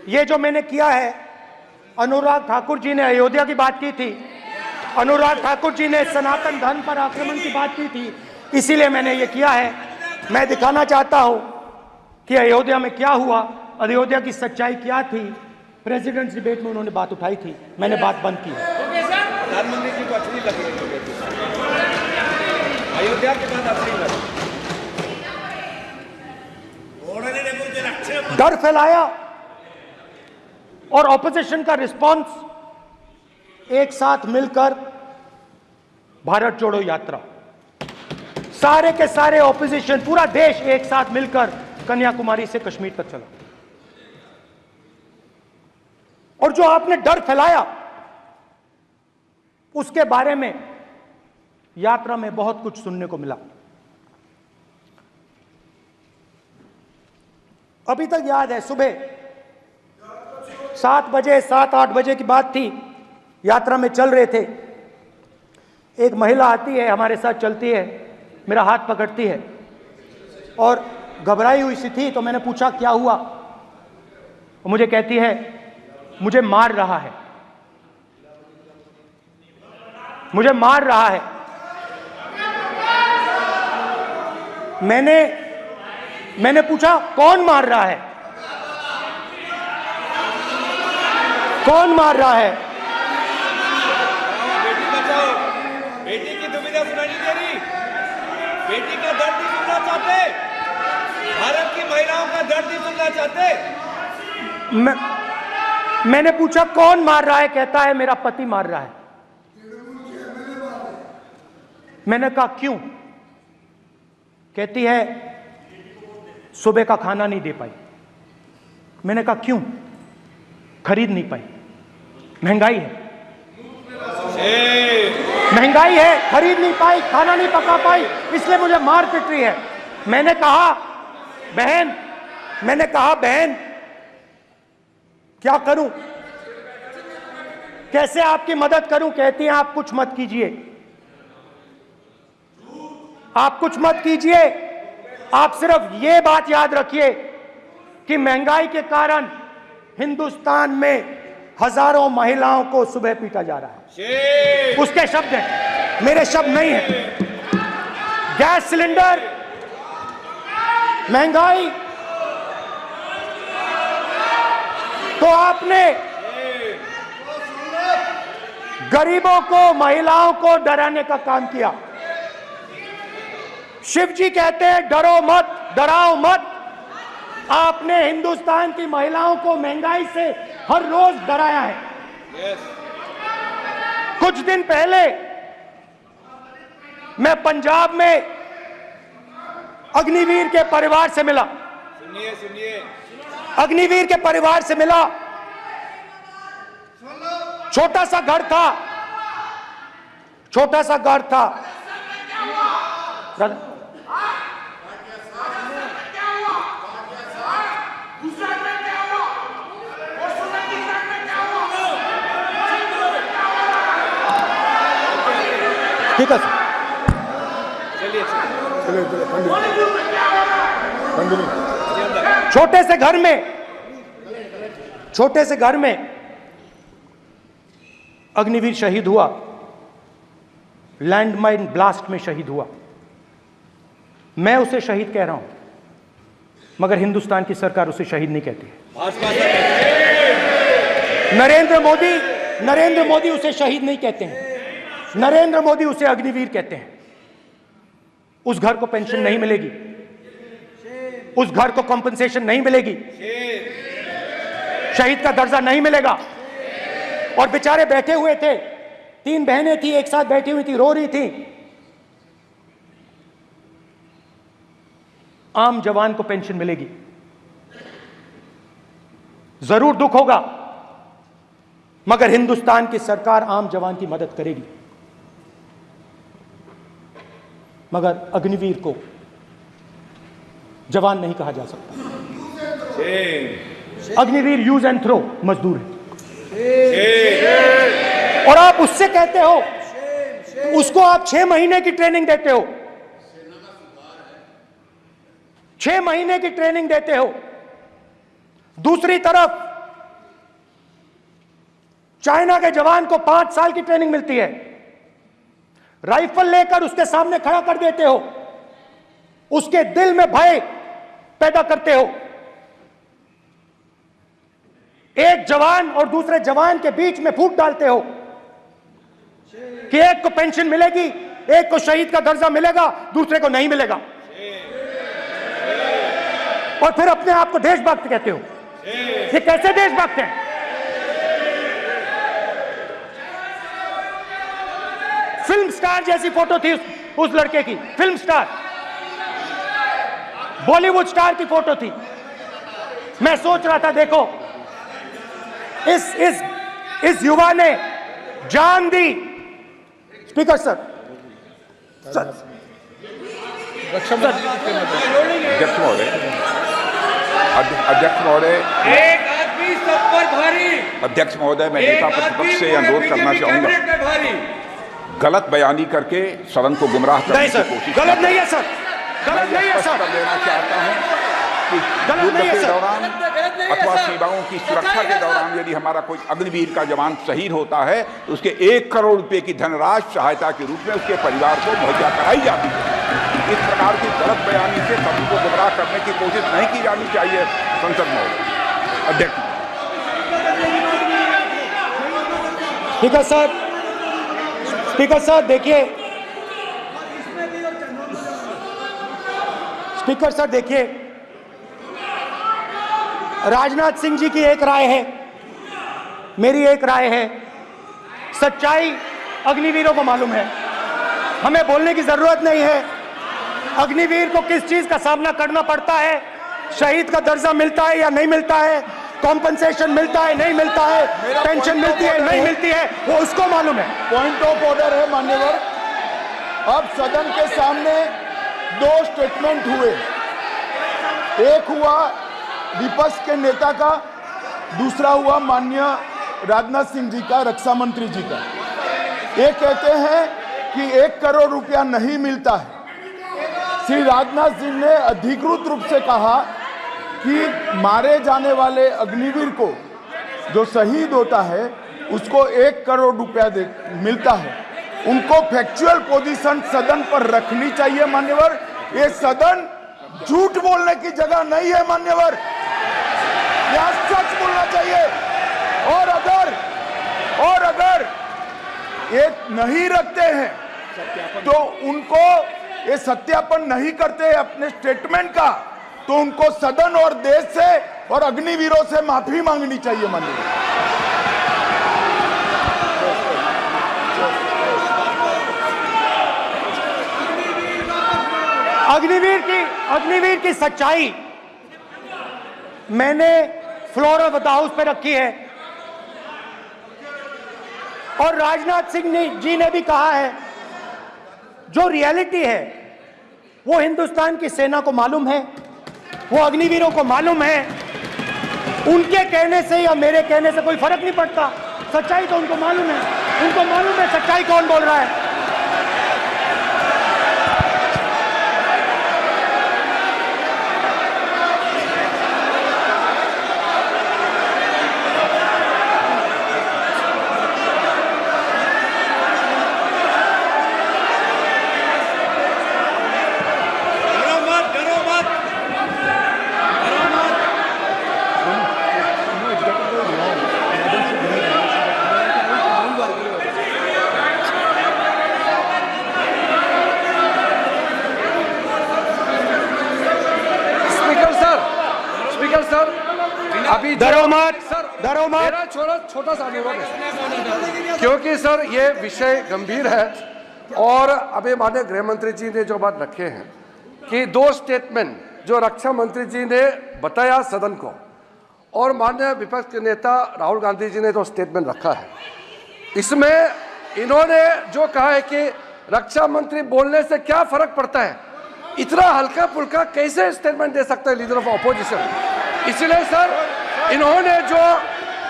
ये जो मैंने किया है, अनुराग ठाकुर जी ने अयोध्या की बात की थी, अनुराग ठाकुर जी ने सनातन धर्म पर आक्रमण की बात की थी, इसीलिए मैंने ये किया है। मैं दिखाना चाहता हूं कि अयोध्या में क्या हुआ, अयोध्या की सच्चाई क्या थी। प्रेसिडेंट्स डिबेट में उन्होंने बात उठाई थी, मैंने बात बंद की है। प्रधानमंत्री जी को अच्छी लगी अयोध्या के बाद असली लगी। डर फैलाया और ऑपोजिशन का रिस्पांस एक साथ मिलकर भारत जोड़ो यात्रा, सारे के सारे ऑपोजिशन, पूरा देश एक साथ मिलकर कन्याकुमारी से कश्मीर तक चला। और जो आपने डर फैलाया उसके बारे में यात्रा में बहुत कुछ सुनने को मिला। अभी तक याद है, सुबह 7 बजे 7-8 बजे की बात थी, यात्रा में चल रहे थे, एक महिला आती है, हमारे साथ चलती है, मेरा हाथ पकड़ती है और घबराई हुई सी थी। तो मैंने पूछा क्या हुआ, वो मुझे कहती है मुझे मार रहा है, मुझे मार रहा है। मैंने पूछा कौन मार रहा है, कौन मार रहा है? बेटी बचाओ, बेटी की दुविधा सुनाई नहीं दे रही, बेटी का दर्द नहीं सुनना चाहते, भारत की महिलाओं का दर्द नहीं सुनना चाहते। मैंने पूछा कौन मार रहा है, कहता है मेरा पति मार रहा है। मैंने कहा क्यों? कहती है सुबह का खाना नहीं दे पाई। मैंने कहा क्यों? खरीद नहीं पाई, महंगाई है, महंगाई है, खरीद नहीं पाई, खाना नहीं पका पाई, इसलिए मुझे मार पिट रही है। मैंने कहा बहन क्या करूं, कैसे आपकी मदद करूं? कहती हैं आप कुछ मत कीजिए, आप कुछ मत कीजिए, आप सिर्फ ये बात याद रखिए कि महंगाई के कारण हिंदुस्तान में हजारों महिलाओं को सुबह पीटा जा रहा है। उसके शब्द हैं, मेरे शब्द नहीं हैं। गैस सिलेंडर, महंगाई, तो आपने गरीबों को, महिलाओं को डराने का काम किया। शिव जी कहते हैं डरो मत, डराओ मत। आपने हिंदुस्तान की महिलाओं को महंगाई से हर रोज डराया है। कुछ दिन पहले मैं पंजाब में अग्निवीर के परिवार से मिला। सुनिए अग्निवीर के परिवार से मिला। छोटा सा घर था, छोटा सा घर था। ठीक है सर, छोटे से घर में अग्निवीर शहीद हुआ, लैंडमाइन ब्लास्ट में शहीद हुआ। मैं उसे शहीद कह रहा हूं, मगर हिंदुस्तान की सरकार उसे शहीद नहीं कहती है। नरेंद्र मोदी उसे शहीद नहीं कहते हैं, नरेंद्र मोदी उसे अग्निवीर कहते हैं। उस घर को पेंशन नहीं मिलेगी, उस घर को कॉम्पनसेशन नहीं मिलेगी, शहीद का दर्जा नहीं मिलेगा। और बेचारे बैठे हुए थे, 3 बहनें थी, एक साथ बैठी हुई थी, रो रही थी। आम जवान को पेंशन मिलेगी, जरूर दुख होगा, मगर हिंदुस्तान की सरकार आम जवान की मदद करेगी। मगर अग्निवीर को जवान नहीं कहा जा सकता। अग्निवीर यूज एंड थ्रो मजदूर है। और आप उससे कहते हो, उसको आप 6 महीने की ट्रेनिंग देते हो, 6 महीने की ट्रेनिंग देते हो। दूसरी तरफ चाइना के जवान को 5 साल की ट्रेनिंग मिलती है, राइफल लेकर उसके सामने खड़ा कर देते हो, उसके दिल में भय पैदा करते हो। एक जवान और दूसरे जवान के बीच में फूट डालते हो कि एक को पेंशन मिलेगी, एक को शहीद का दर्जा मिलेगा, दूसरे को नहीं मिलेगा। और फिर अपने आप को देशभक्त कहते हो। ये कैसे देशभक्त हैं? फिल्म स्टार जैसी फोटो थी उस लड़के की, फिल्म स्टार, बॉलीवुड स्टार की फोटो थी। मैं सोच रहा था, देखो इस युवा ने जान दी। स्पीकर सर, अध्यक्ष महोदय, एक आदमी सब पर भारी। अध्यक्ष महोदय, मैं नेता प्रतिपक्ष से अनुरोध करना चाहूंगा, गलत बयानी करके सदन को गुमराह करने की कोशिश। गलत नहीं है सर, गलत नहीं है सर। देना चाहता हूं कि युद्ध के दौरान अथवा सीमाओं की सुरक्षा के दौरान यदि हमारा कोई अग्निवीर का जवान शहीद होता है तो उसके 1 करोड़ रुपए की धनराशि सहायता के रूप में उसके परिवार को मुहैया कराई जाती है। इस प्रकार की गलत बयानी से सभी को गुमराह करने की कोशिश नहीं की जानी चाहिए। संसद में अध्यक्ष। स्पीकर सर, स्पीकर सर देखिए, स्पीकर सर देखिए, राजनाथ सिंह जी की एक राय है, मेरी एक राय है। सच्चाई अग्निवीरों को मालूम है, हमें बोलने की जरूरत नहीं है। अग्निवीर को किस चीज का सामना करना पड़ता है, शहीद का दर्जा मिलता है या नहीं मिलता है, कॉम्पनसेशन मिलता है नहीं मिलता है, पेंशन मिलती है नहीं मिलती है, वो उसको मालूम है। पॉइंट ऑफ ऑर्डर है मान्यवर। अब सदन के सामने 2 स्टेटमेंट हुए, एक हुआ विपक्ष के नेता का, दूसरा हुआ माननीय राजनाथ सिंह जी का, रक्षा मंत्री जी का। ये कहते हैं कि 1 करोड़ रुपया नहीं मिलता है, श्री राजनाथ सिंह ने अधिकृत रूप से कहा कि मारे जाने वाले अग्निवीर को जो शहीद होता है उसको 1 करोड़ रुपया मिलता है। उनको फैक्चुअल पोजीशन सदन पर रखनी चाहिए मान्यवर। ये सदन झूठ बोलने की जगह नहीं है मान्यवर, यह सच बोलना चाहिए। और अगर ये नहीं रखते हैं तो उनको ये सत्यापन नहीं करते अपने स्टेटमेंट का, तो उनको सदन और देश से और अग्निवीरों से माफी मांगनी चाहिए माननीय। अग्निवीर की सच्चाई मैंने फ्लोर ऑफ द हाउस पे रखी है और राजनाथ सिंह जी ने भी कहा है, जो रियलिटी है वो हिंदुस्तान की सेना को मालूम है, वो अग्निवीरों को मालूम है। उनके कहने से या मेरे कहने से कोई फर्क नहीं पड़ता, सच्चाई तो उनको मालूम है। उनको मालूम है सच्चाई कौन बोल रहा है। अभी डरो मत। मेरा छोटा सा अनुरोध है, क्योंकि सर ये विषय गंभीर है और अभी माननीय गृह मंत्री जी ने जो बात रखे हैं कि 2 स्टेटमेंट जो रक्षा मंत्री जी ने बताया सदन को और माननीय विपक्ष के नेता राहुल गांधी जी ने जो स्टेटमेंट रखा है, इसमें इन्होंने जो कहा है कि रक्षा मंत्री बोलने से क्या फर्क पड़ता है, इतना हल्का फुल्का कैसे स्टेटमेंट दे सकता है लीडर ऑफ ऑपोजिशन। इसलिए सर इन्होंने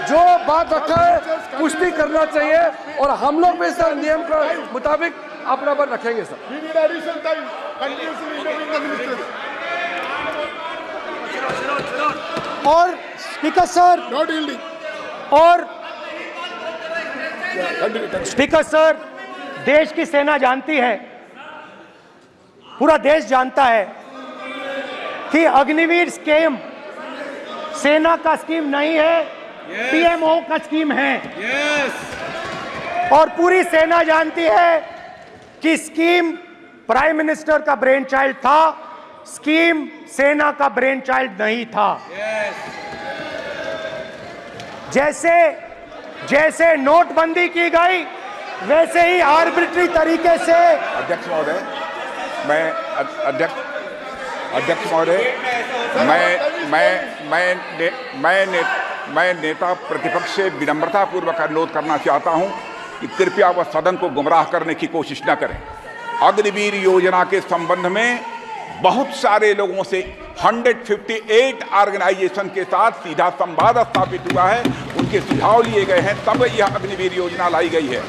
जो बात रखा है पुष्टि करना चाहिए और हम लोग भी सर नियम के मुताबिक अपना बात रखेंगे सर। और स्पीकर सर स्पीकर सर, देश की सेना जानती है, पूरा देश जानता है कि अग्निवीर स्कीम सेना का स्कीम नहीं है, पीएमओ का स्कीम है। और पूरी सेना जानती है कि स्कीम प्राइम मिनिस्टर का ब्रेन चाइल्ड था, स्कीम सेना का ब्रेन चाइल्ड नहीं था। जैसे नोटबंदी की गई वैसे ही आर्बिट्री तरीके से। अध्यक्ष महोदय, मैं नेता प्रतिपक्ष से विनम्रता पूर्वक अनुरोध करना चाहता हूं कि कृपया वह सदन को गुमराह करने की कोशिश न करें। अग्निवीर योजना के संबंध में बहुत सारे लोगों से 158 ऑर्गेनाइजेशन के साथ सीधा संवाद स्थापित हुआ है, उनके सुझाव लिए गए हैं, तब यह अग्निवीर योजना लाई गई है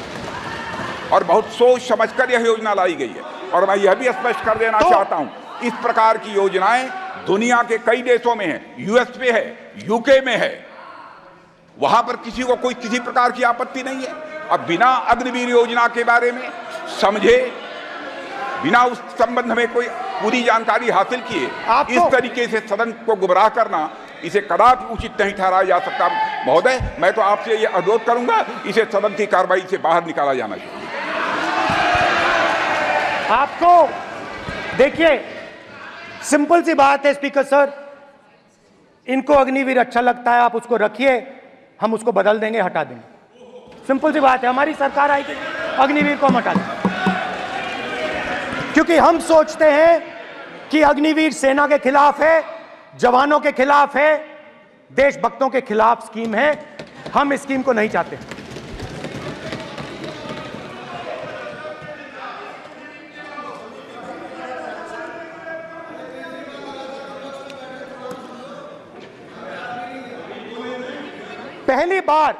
और बहुत सोच समझकर यह योजना लाई गई है। और मैं यह भी स्पष्ट कर देना चाहता हूं, इस प्रकार की योजनाएं दुनिया के कई देशों में है, यूएस में है, यूके में है, वहां पर किसी को कोई किसी प्रकार की आपत्ति नहीं है। अब बिना अग्निवीर योजना के बारे में समझे, बिना उस संबंध में कोई पूरी जानकारी हासिल किए इस तरीके से सदन को गुमराह करना, इसे कदापि उचित नहीं ठहराया जा सकता। महोदय, मैं तो आपसे यह अनुरोध करूंगा, इसे सदन की कार्रवाई से बाहर निकाला जाना चाहिए। आपको देखिए, सिंपल सी बात है स्पीकर सर, इनको अग्निवीर अच्छा लगता है, आप उसको रखिए, हम उसको बदल देंगे, हटा देंगे। सिंपल सी बात है, हमारी सरकार आएगी, अग्निवीर को हम हटा देंगे, क्योंकि हम सोचते हैं कि अग्निवीर सेना के खिलाफ है, जवानों के खिलाफ है, देशभक्तों के खिलाफ स्कीम है। हम इस स्कीम को नहीं चाहते। पहली बार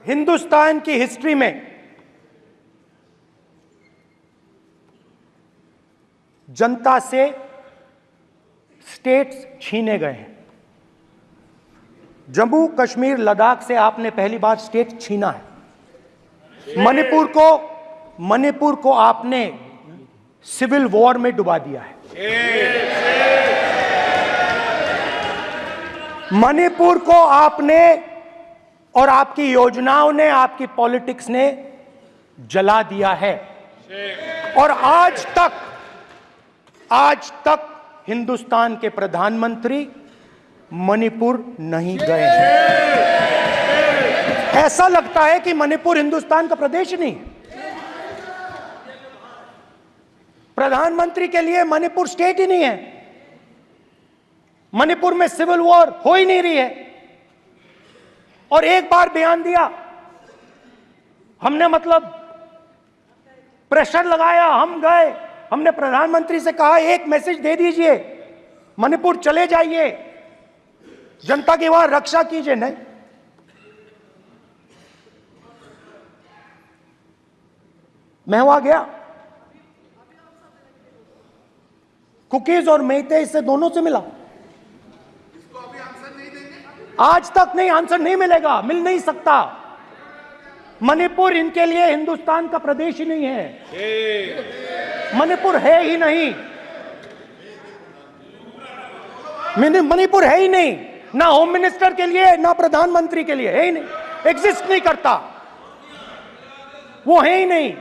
हिंदुस्तान की हिस्ट्री में जनता से स्टेट्स छीने गए हैं। जम्मू कश्मीर लद्दाख से आपने पहली बार स्टेट छीना है। मणिपुर को आपने सिविल वॉर में डुबा दिया है। मणिपुर को आपने और आपकी योजनाओं ने, आपकी पॉलिटिक्स ने जला दिया है। और आज तक हिंदुस्तान के प्रधानमंत्री मणिपुर नहीं गए हैं। ऐसा लगता है कि मणिपुर हिंदुस्तान का प्रदेश नहीं है। प्रधानमंत्री के लिए मणिपुर स्टेट ही नहीं है। मणिपुर में सिविल वॉर हो ही नहीं रही है। और एक बार बयान दिया हमने, मतलब प्रेशर लगाया, हम गए, हमने प्रधानमंत्री से कहा एक मैसेज दे दीजिए, मणिपुर चले जाइए, जनता की वहां रक्षा कीजिए। नहीं, मैं वहां गया, कुकीज और मेहते से दोनों से मिला। आज तक नहीं, आंसर नहीं मिलेगा, मिल नहीं सकता। मणिपुर इनके लिए हिंदुस्तान का प्रदेश ही नहीं है। मणिपुर है ही नहीं, मणिपुर है ही नहीं, ना होम मिनिस्टर के लिए ना प्रधानमंत्री के लिए, है ही नहीं, एग्जिस्ट नहीं करता, वो है ही नहीं।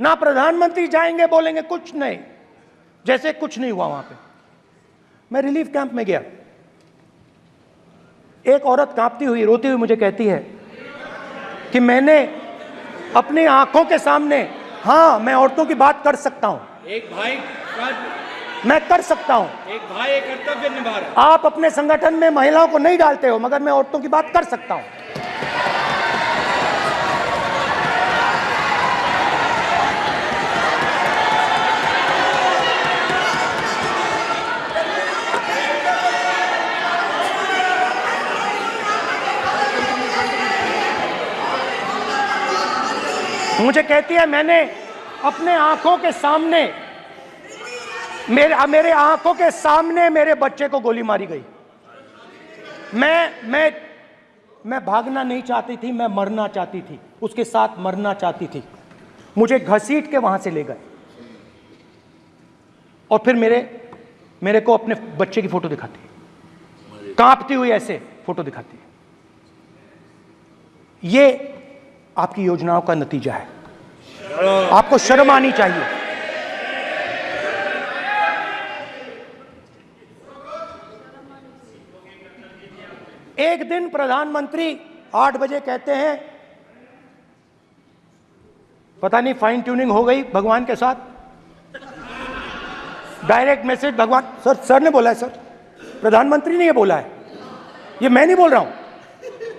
ना प्रधानमंत्री जाएंगे बोलेंगे कुछ नहीं, जैसे कुछ नहीं हुआ वहां पे। मैं रिलीफ कैंप में गया, एक औरत कांपती हुई, रोती हुई मुझे कहती है कि मैंने अपनी आंखों के सामने, हाँ मैं औरतों की बात कर सकता हूं, एक भाई मैं कर सकता हूं, एक भाई एक कर्तव्य निभा रहा। आप अपने संगठन में महिलाओं को नहीं डालते हो, मगर मैं औरतों की बात कर सकता हूं। मुझे कहती है मैंने अपने आंखों के सामने, मेरे आंखों के सामने मेरे बच्चे को गोली मारी गई। मैं भागना नहीं चाहती थी, मैं मरना चाहती थी, उसके साथ मरना चाहती थी। मुझे घसीट के वहां से ले गए और फिर मेरे को अपने बच्चे की फोटो दिखाती है, कांपती हुई ऐसे फोटो दिखाती है। ये आपकी योजनाओं का नतीजा है। आपको शर्म आनी चाहिए। एक दिन प्रधानमंत्री 8 बजे कहते हैं, पता नहीं फाइन ट्यूनिंग हो गई भगवान के साथ, डायरेक्ट मैसेज भगवान, सर ने बोला है, सर प्रधानमंत्री ने ये बोला है, ये मैं नहीं बोल रहा हूं,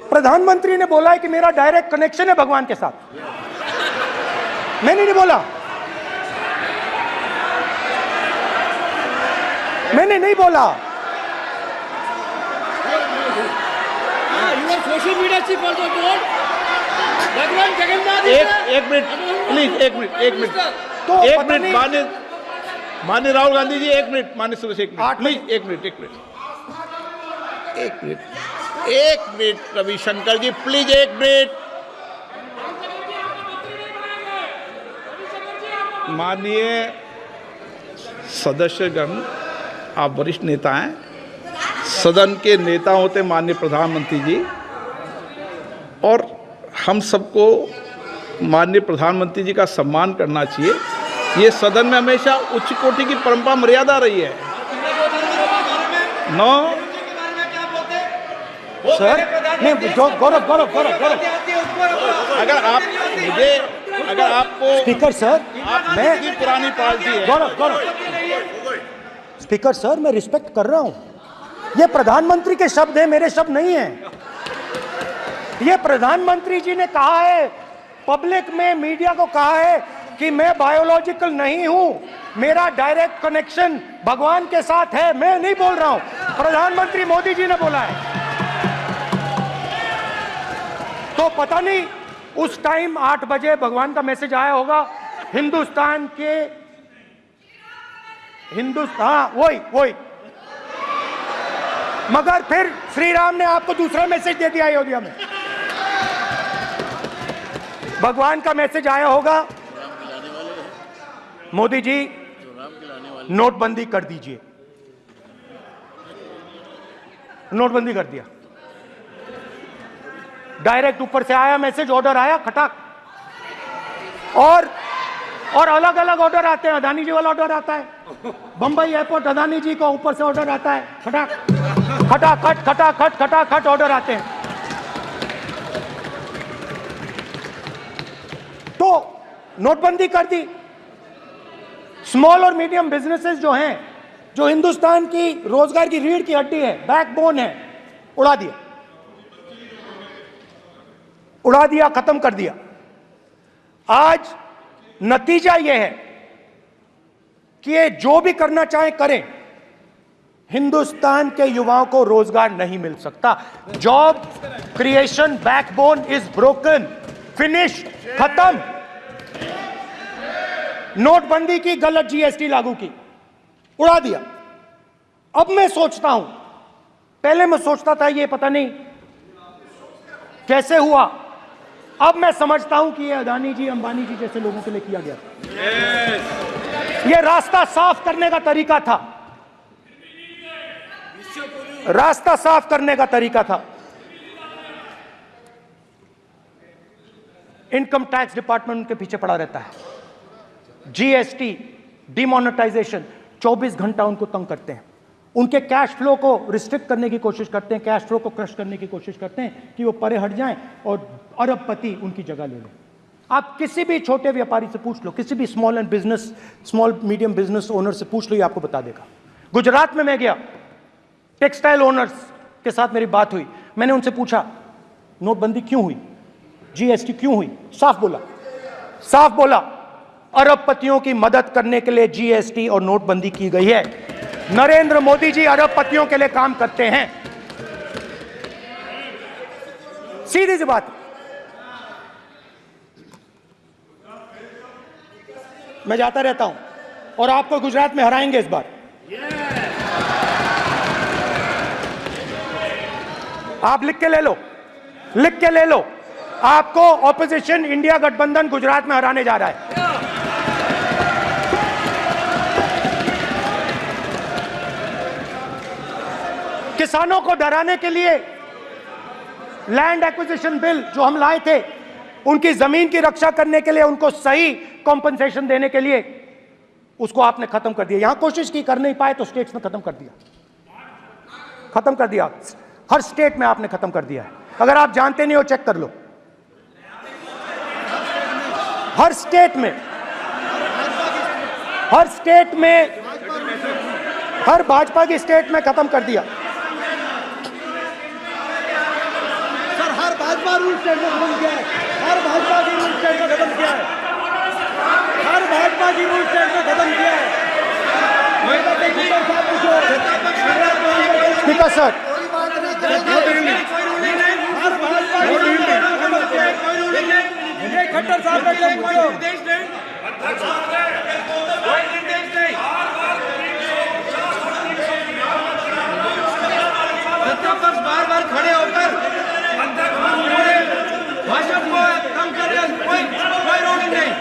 प्रधानमंत्री ने बोला है कि मेरा डायरेक्ट कनेक्शन है भगवान के साथ। मैंने नहीं बोला, मैंने नहीं बोला। Social media chief also told भगवान जगन्नाथ। एक मिनट प्लीज, एक मिनट तो एक मिनट माननीय राहुल गांधी जी, एक मिनट, माननीय सुरेश, एक मिनट प्लीज, एक मिनट रविशंकर जी प्लीज, एक मिनट। माननीय सदस्यगण, आप वरिष्ठ नेता हैं, सदन के नेता होते माननीय प्रधानमंत्री जी, और हम सबको माननीय प्रधानमंत्री जी का सम्मान करना चाहिए। ये सदन में हमेशा उच्च कोटि की परंपरा मर्यादा रही है। नो सर नहीं, गौरव अगर आपको स्पीकर सर, मैं की पुरानी पार्टी है। गौरव स्पीकर सर, मैं रिस्पेक्ट कर रहा हूं। ये प्रधानमंत्री के शब्द हैं, मेरे शब्द नहीं हैं। ये प्रधानमंत्री जी ने कहा है, पब्लिक में, मीडिया को कहा है कि मैं बायोलॉजिकल नहीं हूं, मेरा डायरेक्ट कनेक्शन भगवान के साथ है। मैं नहीं बोल रहा हूं, प्रधानमंत्री मोदी जी ने बोला है। तो पता नहीं उस टाइम 8 बजे भगवान का मैसेज आया होगा। हिंदुस्तान, वही मगर फिर श्री राम ने आपको दूसरा मैसेज दे दिया अयोध्या में। भगवान का मैसेज आया होगा, मोदी जी नोटबंदी कर दीजिए। नोटबंदी कर दिया, डायरेक्ट ऊपर से आया मैसेज, ऑर्डर आया खटाक। और अलग अलग ऑर्डर आते हैं। अदानी जी वाला ऑर्डर आता है, बंबई एयरपोर्ट अदानी जी को ऊपर से ऑर्डर आता है, खटाखट ऑर्डर आते हैं। तो नोटबंदी कर दी। स्मॉल और मीडियम बिजनेसेस जो हैं, जो हिंदुस्तान की रोजगार की रीढ़ की हड्डी है, बैकबोन है, उड़ा दिया, खत्म कर दिया। आज नतीजा यह है कि ये जो भी करना चाहे करें, हिंदुस्तान के युवाओं को रोजगार नहीं मिल सकता। Job creation backbone is broken, finish, खत्म। नोटबंदी की, गलत जीएसटी लागू की, उड़ा दिया। अब मैं सोचता हूं, पहले मैं सोचता था ये पता नहीं कैसे हुआ, अब मैं समझता हूं कि ये अदानी जी, अंबानी जी जैसे लोगों के लिए किया गया था। ये रास्ता साफ करने का तरीका था, रास्ता साफ करने का तरीका था। इनकम टैक्स डिपार्टमेंट उनके पीछे पड़ा रहता है। जीएसटी, डिमोनेटाइजेशन, 24 घंटा उनको तंग करते हैं। उनके कैश फ्लो को रिस्ट्रिक्ट करने की कोशिश करते हैं, कैश फ्लो को क्रश करने की कोशिश करते हैं कि वो परे हट जाएं और अरबपति उनकी जगह ले लें। आप किसी भी छोटे व्यापारी से पूछ लो, किसी भी स्मॉल मीडियम बिजनेस ओनर से पूछ लो, ये आपको बता देगा। गुजरात में मैं गया, टेक्सटाइल ओनर्स के साथ मेरी बात हुई। मैंने उनसे पूछा नोटबंदी क्यों हुई, जीएसटी क्यों हुई? साफ बोला अरबपतियों की मदद करने के लिए जीएसटी और नोटबंदी की गई है। नरेंद्र मोदी जी अरबपतियों के लिए काम करते हैं, सीधी सी बात। मैं जाता रहता हूं और आपको गुजरात में हराएंगे इस बार। आप लिख के ले लो, आपको ऑपोजिशन इंडिया गठबंधन गुजरात में हराने जा रहा है। किसानों को डराने के लिए लैंड एक्विजिशन बिल जो हम लाए थे, उनकी जमीन की रक्षा करने के लिए, उनको सही कॉम्पनसेशन देने के लिए, उसको आपने खत्म कर दिया। यहां कोशिश की, कर नहीं पाए तो स्टेट्स में खत्म कर दिया। हर स्टेट में आपने खत्म कर दिया है। अगर आप जानते नहीं हो, चेक कर लो। हर स्टेट में, हर भाजपा की स्टेट में खत्म कर दिया। सर, हर भाजपा रूल स्टेट में खत्म किया है। हर भाजपा की रूल स्टेट में खत्म किया है। हर भाजपा की रूल स्टेट में खत्म किया है। स्पीकर सर, खट्टर साहब ने क्या पूछो? सत्तापक्ष बार खड़े होकर भाषण को कम कर रहे हैं। कोई रूलिंग नहीं,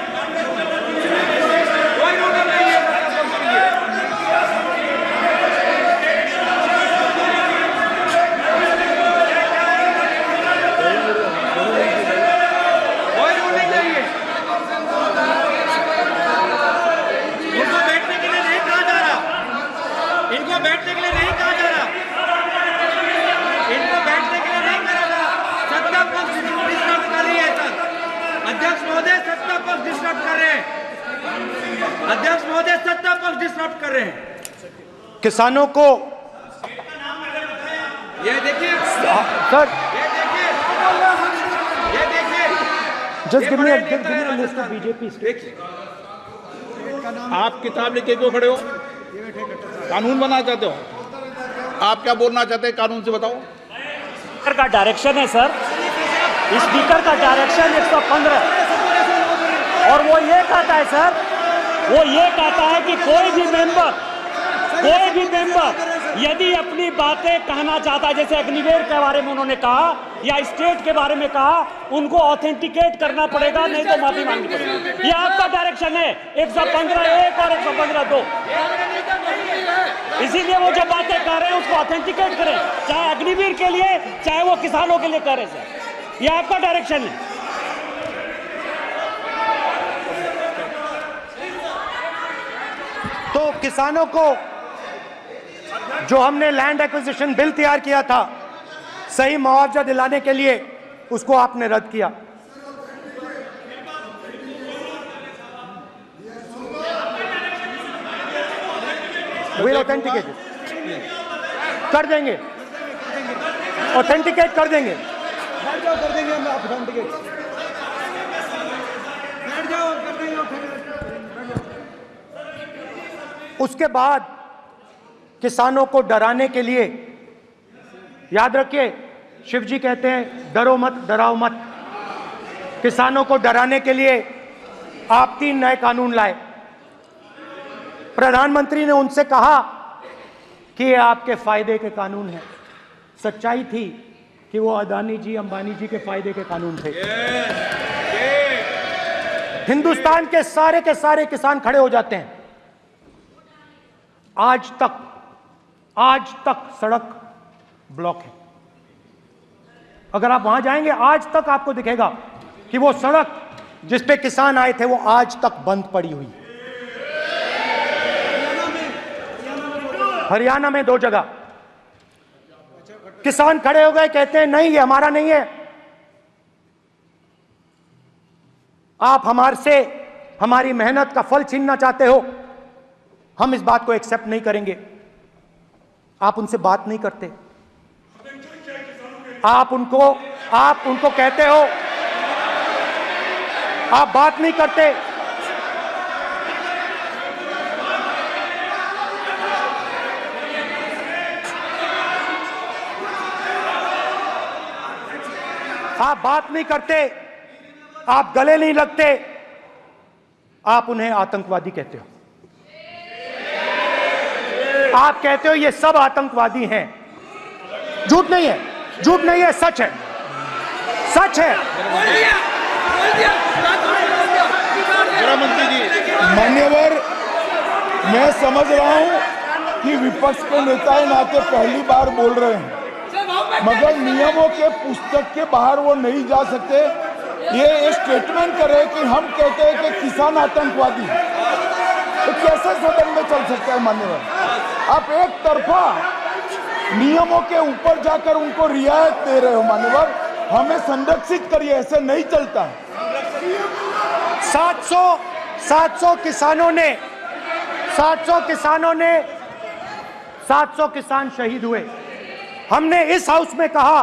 कोई रूलिंग नहीं है। कोई रूलिंग नहीं है। इनको बैठने के लिए नहीं कहा जा रहा, इनको बैठने के लिए नहीं कहा जा रहा, इनको बैठने के लिए नहीं कहा जा रहा। सत्ता पक्ष डिस्टर्ब कर रही है सर। अध्यक्ष महोदय सत्ता पक्ष डिस्टर्ब कर रहे हैं। अध्यक्ष महोदय सत्ता पक्ष डिस्टर्ब कर रहे हैं। किसानों को ये देखिए सर, ये देखिए just give me a list of BJP. आप किताब लेके क्यों खड़े हो? कानून बनाना चाहते हो? आप क्या बोलना चाहते हैं, कानून से बताओ। स्पीकर का डायरेक्शन है सर, स्पीकर का डायरेक्शन 115, और वो ये कहता है सर, वो ये कहता है कि कोई भी मेंबर कोई भी मेंबर यदि अपनी बातें कहना चाहता है, जैसे अग्निवीर के बारे में उन्होंने कहा या स्टेट के बारे में कहा, उनको ऑथेंटिकेट करना पड़ेगा, नहीं तो माफी मांगनी पड़ेगी। ये आपका डायरेक्शन है 115(1) और 115(2). इसीलिए वो जो बातें कह रहे हैं उसको ऑथेंटिकेट करें, चाहे अग्निवीर के लिए चाहे वो किसानों के लिए कह रहे हैं। ये आपका डायरेक्शन है। तो किसानों को जो हमने लैंड एक्विजिशन बिल तैयार किया था सही मुआवजा दिलाने के लिए, उसको आपने रद्द किया। विल ऑथेंटिकेट कर देंगे, ऑथेंटिकेट कर देंगे। बैठ जाओ, कर देंगे हम ऑथेंटिकेट। बैठ जाओ, कर देंगे ऑथेंटिकेट। उसके बाद किसानों को डराने के लिए, याद रखिए शिव जी कहते हैं डरो मत डराओ मत, किसानों को डराने के लिए आप 3 नए कानून लाए। प्रधानमंत्री ने उनसे कहा कि ये आपके फायदे के कानून हैं। सच्चाई थी कि वो अदानी जी अंबानी जी के फायदे के कानून थे। हिंदुस्तान के सारे किसान खड़े हो जाते हैं। आज तक सड़क ब्लॉक है। अगर आप वहां जाएंगे आज तक आपको दिखेगा कि वो सड़क जिस पे किसान आए थे वो आज तक बंद पड़ी हुई। हरियाणा में 2 जगह किसान खड़े हो गए, कहते हैं नहीं ये हमारा नहीं है, आप हमारे से हमारी मेहनत का फल छीनना चाहते हो, हम इस बात को एक्सेप्ट नहीं करेंगे। आप उनसे बात नहीं करते, आप उनको कहते हो, आप बात नहीं करते। आप बात नहीं करते, आप गले नहीं लगते, आप उन्हें आतंकवादी कहते हो। आप कहते हो ये सब आतंकवादी हैं। झूठ नहीं है, झूठ नहीं है, सच है, सच है। गृहमंत्री जी, मान्यवर, मैं समझ रहा हूं कि विपक्ष के नेता नाते पहली बार बोल रहे हैं, मगर नियमों के पुस्तक के बाहर वो नहीं जा सकते। ये स्टेटमेंट करे कि हम कहते हैं कि किसान आतंकवादी, तो कैसे सदन में चल सकता है मान्यवर? आप एक तरफा नियमों के ऊपर जाकर उनको रियायत दे रहे हो मान्यवर, हमें संरक्षित करिए, ऐसे नहीं चलता। 700 किसान शहीद हुए। हमने इस हाउस में कहा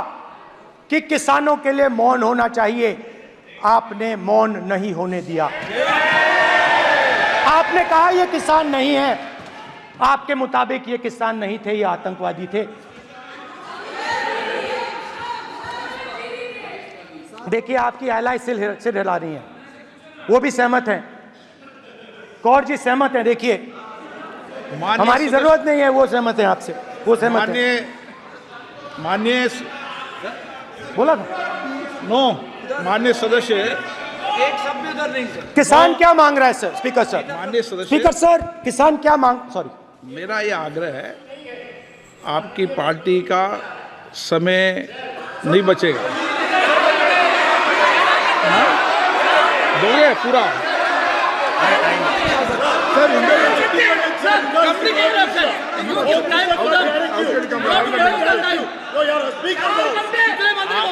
कि किसानों के लिए मौन होना चाहिए, आपने मौन नहीं होने दिया। आपने कहा ये किसान नहीं है, आपके मुताबिक ये किसान नहीं थे, ये आतंकवादी थे। देखिए आपकी एलाय सिर हिला रही है, वो भी सहमत हैं, कौर जी सहमत हैं। देखिए हमारी जरूरत नहीं है, वो सहमत हैं आपसे, वो सहमत हैं। माननीय बोला था नो, माननीय सदस्य, एक शब्द उधर नहीं सर। किसान क्या मांग रहा है सर? स्पीकर सर, माननीय सदस्य, स्पीकर सर, किसान क्या मांग, सॉरी, मेरा ये आग्रह है, आपकी पार्टी का समय नहीं बचेगा। दोगे पूरा?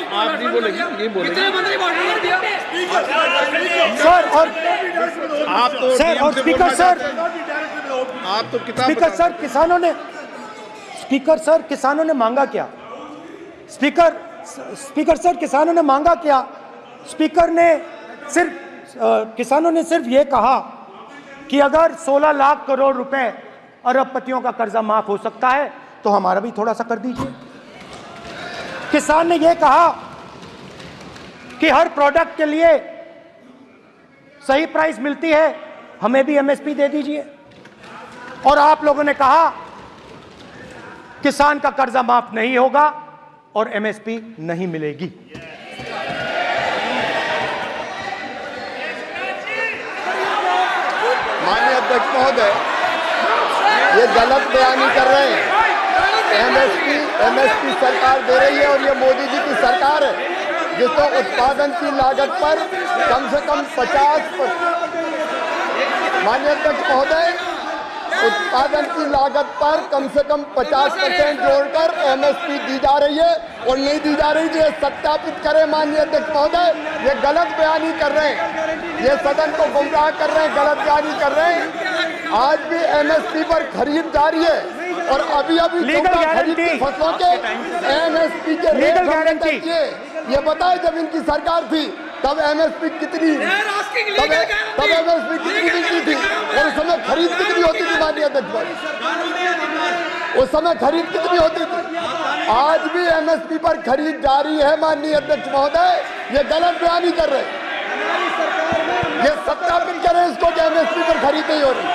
आप नहीं बोलेंगे, ये बोलेंगे सर। और आप तो सर और स्पीकर सर, आप तो किताब स्पीकर सर, किसानों ने मांगा क्या? स्पीकर सर, किसानों ने मांगा क्या? किसानों ने सिर्फ ये कहा कि अगर 16 लाख करोड़ रुपए अरबपतियों का कर्जा माफ हो सकता है तो हमारा भी थोड़ा सा कर दीजिए। किसान ने यह कहा कि हर प्रोडक्ट के लिए सही प्राइस मिलती है, हमें भी एमएसपी दे दीजिए। और आप लोगों ने कहा किसान का कर्जा माफ नहीं होगा और एमएसपी नहीं मिलेगी। माननीय अध्यक्ष महोदय, ये गलत बयानी कर रहे हैं। एमएसपी सरकार दे रही है और ये मोदी जी की सरकार है जिसको उत्पादन की लागत पर कम से कम 50%। माननीय अध्यक्ष महोदय, उत्पादन की लागत पर कम से कम 50% जोड़कर एमएसपी दी जा रही है और नहीं दी जा रही। ये सत्यापित करें माननीय अध्यक्ष महोदय, ये गलत बयानी कर रहे हैं, ये सदन को गुमराह कर रहे हैं, गलत बयानी कर रहे हैं। आज भी एमएसपी पर खरीद जारी है और अभी खरीद की फसलों के एमएसपी के रेट तय किए। ये बताए जब इनकी सरकार थी तब एमएसपी कितनी मिलती थी और उस समय खरीद कितनी होती थी माननीय अध्यक्ष, उस समय खरीद कितनी होती थी। आज भी एमएसपी पर खरीद जारी है माननीय अध्यक्ष महोदय, ये गलत बयानी कर रहे हैं। ये सत्यापित करें इसको कि एमएसपी पर खरीद नहीं हो रही,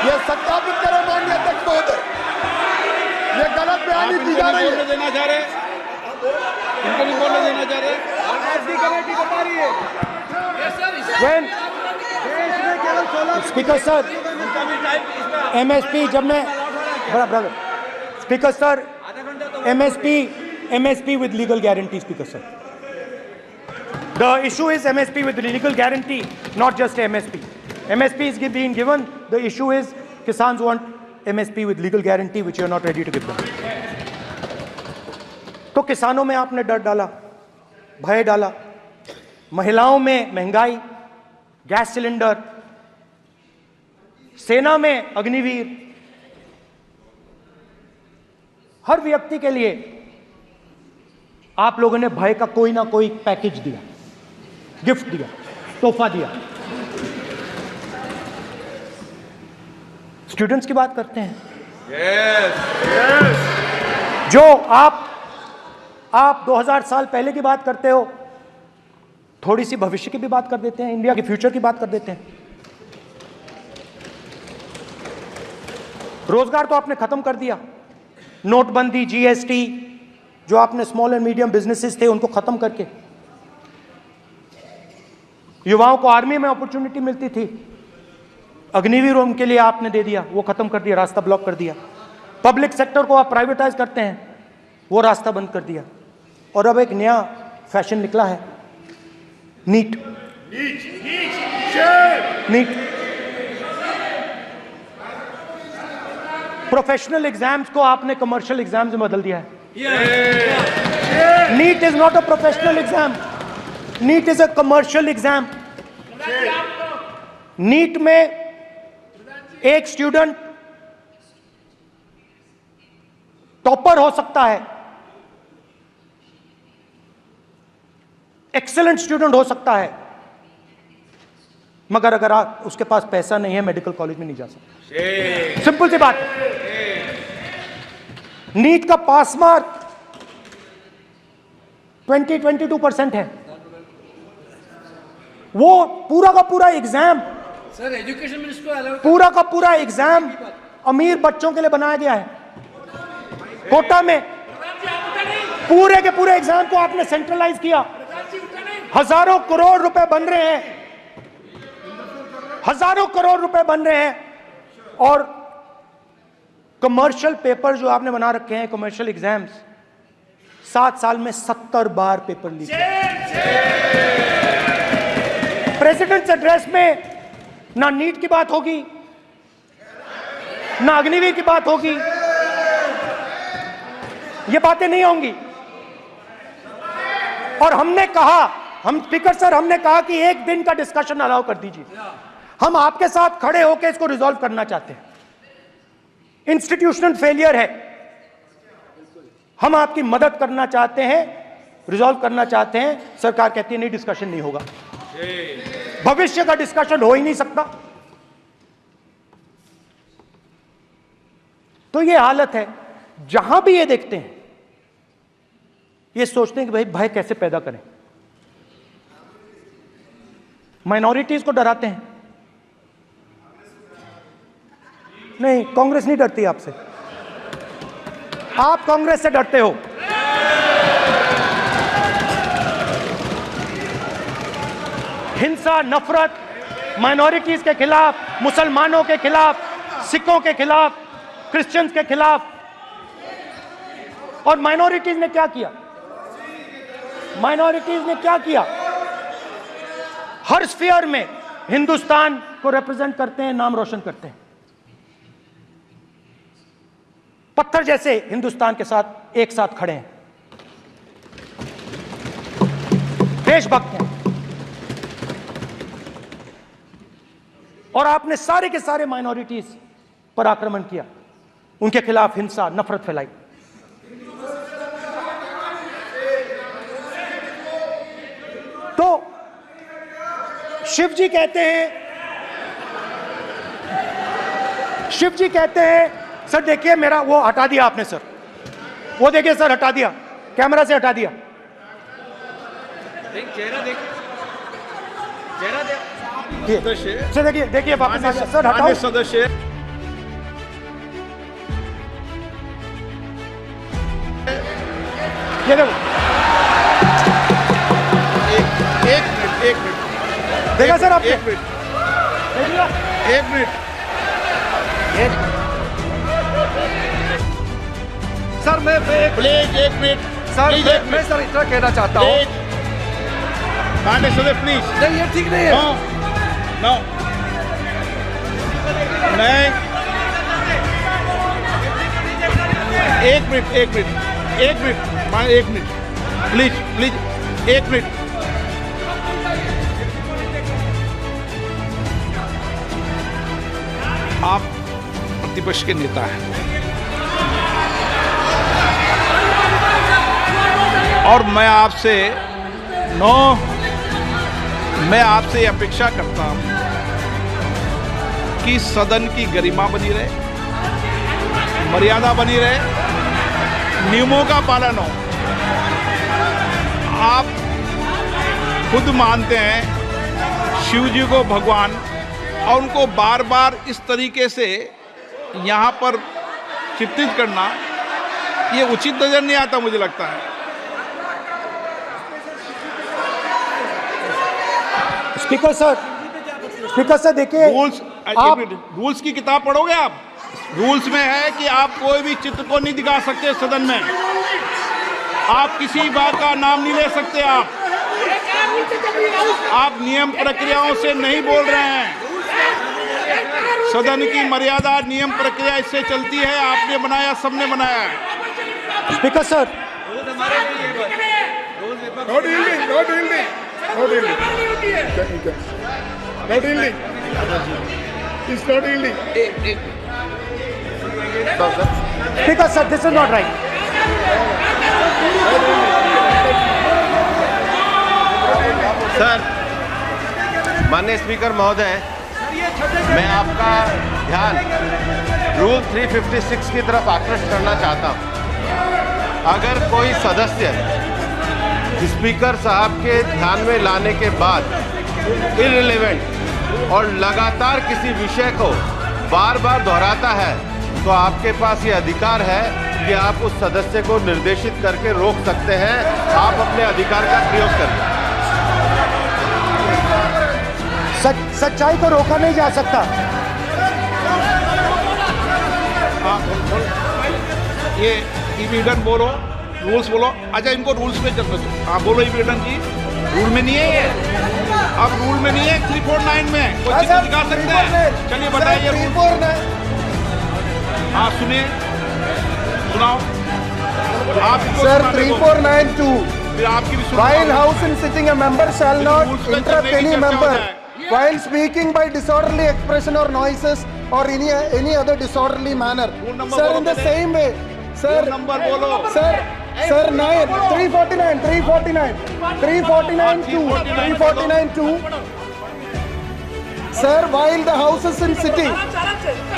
ये सत्यापित करें माननीय अध्यक्ष महोदय, ये गलत बयानी की जा रही है। देना चाह रहे हैं, इनको नहीं बोलने देना चाह रहे हैं। स्पीकर सर, एमएसपी जब मैं brother speaker sir, MSP with legal guarantee, Speaker sir. The issue is MSP with legal guarantee, not just MSP. MSP is being given. The issue is Kisans want MSP with legal guarantee, which you are not ready to give them. तो किसानों में आपने डर डाला, भय डाला, महिलाओं में महंगाई, गैस सिलेंडर, सेना में अग्निवीर, हर व्यक्ति के लिए आप लोगों ने भय का कोई ना कोई पैकेज दिया, गिफ्ट दिया, तोहफा दिया। स्टूडेंट्स की बात करते हैं। जो आप 2000 साल पहले की बात करते हो, थोड़ी सी भविष्य की भी बात कर देते हैं, इंडिया के फ्यूचर की बात कर देते हैं। रोजगार तो आपने खत्म कर दिया, नोटबंदी, जीएसटी, जो आपने स्मॉल एंड मीडियम बिजनेसेस थे उनको खत्म करके, युवाओं को आर्मी में अपॉर्चुनिटी मिलती थी, अग्निवीर उनके लिए आपने दे दिया, वो खत्म कर दिया, रास्ता ब्लॉक कर दिया। पब्लिक सेक्टर को आप प्राइवेटाइज करते हैं, वो रास्ता बंद कर दिया। और अब एक नया फैशन निकला है, नीट। प्रोफेशनल एग्जाम्स को आपने कमर्शियल एग्जाम्स में बदल दिया है। NEET is not a professional exam, NEET is a commercial exam. NEET में एक स्टूडेंट टॉपर हो सकता है, एक्सेलेंट स्टूडेंट हो सकता है, मगर अगर उसके पास पैसा नहीं है मेडिकल कॉलेज में नहीं जा सकता। सिंपल सी बात। नीट का पास मार्क 22% है। वो पूरा का पूरा एग्जाम, सर एजुकेशन मिनिस्टर पूरा का पूरा एग्जाम अमीर बच्चों के लिए बनाया गया है। कोटा में पूरे के पूरे एग्जाम को आपने सेंट्रलाइज किया। हजारों करोड़ रुपए बन रहे हैं, हजारों करोड़ रुपए बन रहे हैं। और कमर्शियल पेपर जो आपने बना रखे हैं, कमर्शियल एग्जाम्स, 7 साल में 70 बार पेपर लीक। प्रेसिडेंट्स एड्रेस में ना नीट की बात होगी, ना अग्निवीर की बात होगी, ये बातें नहीं होंगी। और हमने कहा, हम स्पीकर सर, हमने कहा कि एक दिन का डिस्कशन अलाउ कर दीजिए। हम आपके साथ खड़े होकर इसको रिजॉल्व करना चाहते हैं। इंस्टीट्यूशनल फेलियर है, हम आपकी मदद करना चाहते हैं, रिजॉल्व करना चाहते हैं। सरकार कहती है नहीं, डिस्कशन नहीं होगा, भविष्य का डिस्कशन हो ही नहीं सकता। तो ये हालत है। जहां भी ये देखते हैं, ये सोचते हैं कि भाई भय कैसे पैदा करें, माइनॉरिटीज को डराते हैं। नहीं, कांग्रेस नहीं डरती आपसे, आप कांग्रेस से डरते हो। हिंसा, नफरत, माइनॉरिटीज के खिलाफ, मुसलमानों के खिलाफ, सिखों के खिलाफ, क्रिश्चियंस के खिलाफ। और माइनॉरिटीज ने क्या किया? माइनॉरिटीज ने क्या किया? हर स्फीयर में हिंदुस्तान को रिप्रेजेंट करते हैं, नाम रोशन करते हैं। पत्थर जैसे हिंदुस्तान के साथ एक साथ खड़े हैं, देशभक्त हैं। और आपने सारे के सारे माइनॉरिटीज पर आक्रमण किया, उनके खिलाफ हिंसा, नफरत फैलाई। तो शिव जी कहते हैं, सर देखिए मेरा वो हटा दिया आपने सर, वो देखिए सर हटा दिया, कैमरा से हटा दिया। चेहरा देखिए, चेहरा सर देखिए, देखिए वापस आ गया सर, हटाओ सदस्य। ये देखो, एक मिनट देखा सर आपने? एक मिनट सर मैं प्लीज एक मिनट सर मैं सर इतना कहना चाहता हूँ, माननीय सदस्य प्लीज। नहीं ये ठीक नहीं है। नो मैं एक मिनट मान एक मिनट प्लीज एक मिनट। आप प्रतिपक्ष के नेता हैं और मैं आपसे अपेक्षा करता हूं कि सदन की गरिमा बनी रहे, मर्यादा बनी रहे, नियमों का पालन हो। आप खुद मानते हैं शिव जी को भगवान, और उनको बार बार इस तरीके से यहाँ पर चित्रित करना ये उचित नजर नहीं आता, मुझे लगता है। स्पीकर सर देखिए, रूल्स की किताब पढ़ोगे आप? रूल्स में है कि आप कोई भी चित्र को नहीं दिखा सकते सदन में, आप किसी बात का नाम नहीं ले सकते। आप नियम प्रक्रियाओं से नहीं बोल रहे हैं। सदन की मर्यादा, नियम प्रक्रिया इससे चलती है, आपने बनाया, सबने बनाया है। Speaker sir, speaker sir, this is not right. Sir, माननीय स्पीकर महोदय, मैं आपका ध्यान रूल 356 की तरफ आकृष्ट करना चाहता हूं। अगर कोई सदस्य स्पीकर साहब के ध्यान में लाने के बाद इररिलेवेंट और लगातार किसी विषय को बार बार दोहराता है, तो आपके पास ये अधिकार है कि आप उस सदस्य को निर्देशित करके रोक सकते हैं। आप अपने अधिकार का प्रयोग करें। सच्चाई को रोका नहीं जा सकता। ये इविडेंट बोलो, रूल्स बोलो। अच्छा, इनको रूल्स में चलने दो। आप बोलो इविडेंट जी, रूल में नहीं है ये। अब रूल में नहीं है, 349 में कोई चित्र दिखा सकते हैं। चलिए बताइए रूल। हाँ सुनिए, सुनाओ आप सर। 3492 फिर आपकी भी While House in sitting, a member shall not interrupt any member while speaking by disorderly expression or noises or any other disorderly manner. Sir, in the same way, sir. Number बोलो Sir, 349 2. Sir, while the House is in sitting,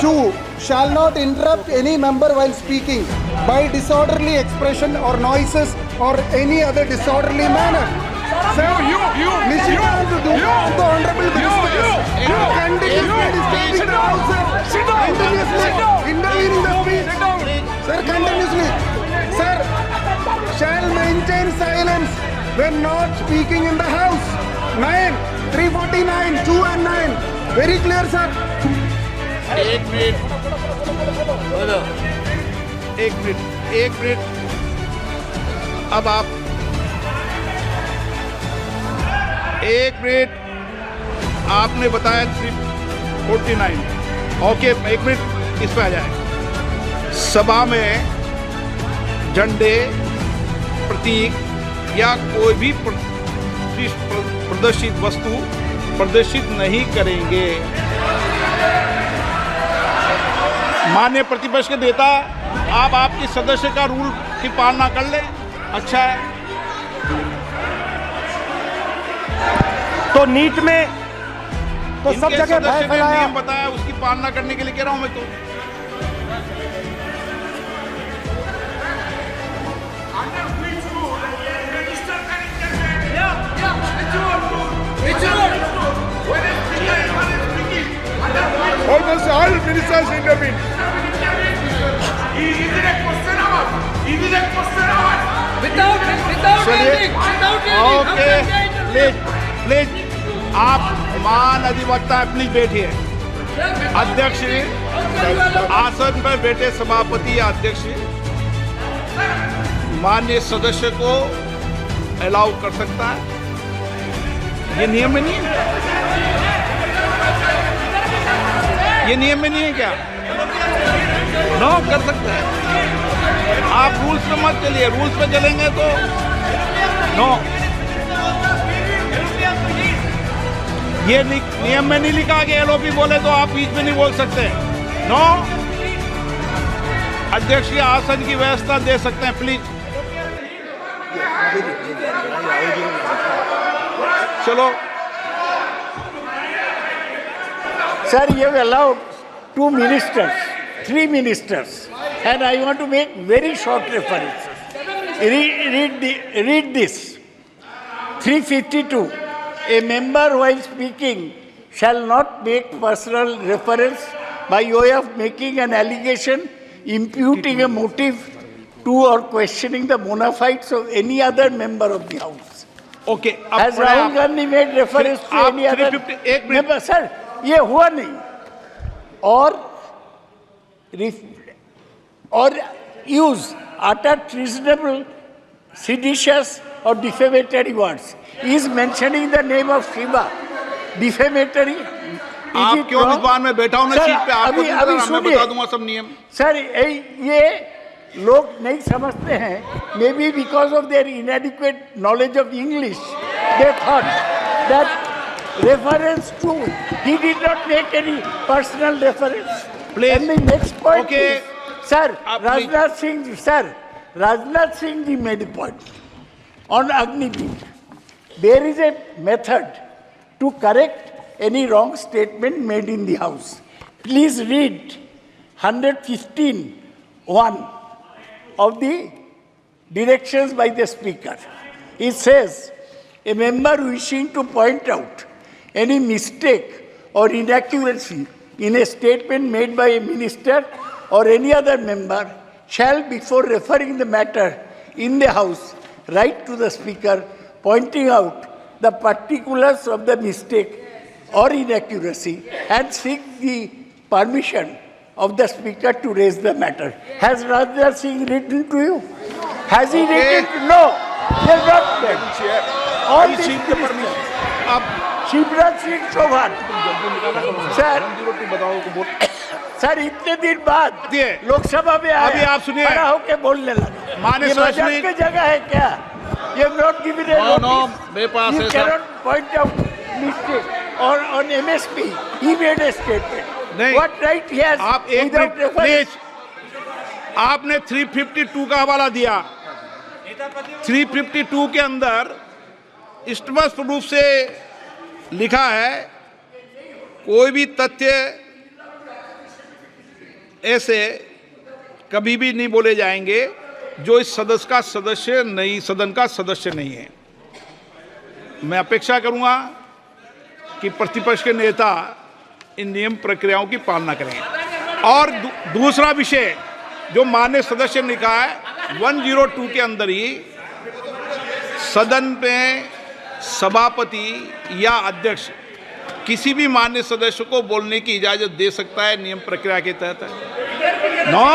2 shall not interrupt any member while speaking by disorderly expression or noises or any other disorderly manner. Nishikant Dubey, the honorable minister, continuously disturbing the house, sir. Continuously intervening the speech. Sir, continuously. Sir, shall maintain silence when not speaking in the house. 9, 349, 2 and 9. Very clear, sir. एक minute, अब आप एक minute, आपने बताया 349, okay, एक minute इस पे आ जाए। सभा में झंडे, प्रतीक या कोई भी प्रदर्शित वस्तु प्रदर्शित नहीं करेंगे। माननीय प्रतिपक्ष के नेता, आप आपकी सदस्य का रूल की पालना कर ले, अच्छा है। तो नीट में तो सब इनके जगह सदस्य भय ने फैलाया। नियम बताया, उसकी पालना करने के लिए कह रहा हूं मैं तो। Almost all ministers intervened. Okay, please आप मान अधिवक्ता है, प्लीज बैठिए। अध्यक्ष आसन पर बैठे सभापति या अध्यक्ष माननीय सदस्य को अलाउ कर सकता है, ये नियम में नहीं है, ये नियम में नहीं है क्या? नो, कर सकते हैं। आप रूल्स पे मत चलिए, रूल्स पे चलेंगे तो नो, ये नियम में नहीं लिखा कि एलओपी बोले तो आप बीच में नहीं बोल सकते। नो, अध्यक्ष के आसन की व्यवस्था दे सकते हैं, प्लीज। चलो Sir, you have allowed 2 ministers, 3 ministers, and I want to make very short references. Read this. 352. A member while speaking shall not make personal reference by way of making an allegation, imputing a motive to or questioning the bona fides of any other member of the House. Okay, Has Rahul Gandhi made reference to आप any other 351 member? Sir, ये हुआ नहीं। or use uttered treasonable, seditious or defamatory words. He is mentioning the name of Shiva. Defamatory. आप क्यों विद्वान में बैठा हूं ना सीट पे, आपको मैं बता दूंगा सब नियम। सर, ये लोग नहीं समझते हैं, may be because of their इनएडिक्वेट knowledge of English, they thought that reference to, he did not make any personal reference. Please. And the next point Okay. is, sir, Rajnath Singh ji made a point on Agniveer. There is a method to correct any wrong statement made in the House. Please read 115(1) of the directions by the Speaker. It says, a member wishing to point out any mistake or inaccuracy in a statement made by a minister or any other member shall, before referring the matter in the House, write to the Speaker pointing out the particulars of the mistake or inaccuracy and seek the permission of the Speaker to raise the matter. Has Rajnath Singh written to you? Has he written? No, he has not done. All these ministers. Shivraj Singh Chouhan sir इतने दिन बाद लोकसभा में अभी आप सुनिए, खड़ा होके बोलने लगा। माननीय मजाक की जगह है क्या? ये नॉट गिवन ए नोटिस, मेरे पास यू है can sir. Not point out mistake और on MSP he made a statement. नहीं, व्हाट राइट ही हैज? आप एक मिनट प्लीज, आपने 352 का हवाला दिया। 352 के अंदर स्पष्ट रूप से लिखा है, कोई भी तथ्य ऐसे कभी भी नहीं बोले जाएंगे जो इस सदन का सदस्य नहीं है। मैं अपेक्षा करूंगा कि प्रतिपक्ष के नेता इन नियम प्रक्रियाओं की पालना करेंगे। और दूसरा विषय जो माननीय सदस्य ने कहा है, 102 के अंदर ही सदन में सभापति या अध्यक्ष किसी भी माननीय सदस्य को बोलने की इजाजत दे सकता है, नियम प्रक्रिया के तहत है। नो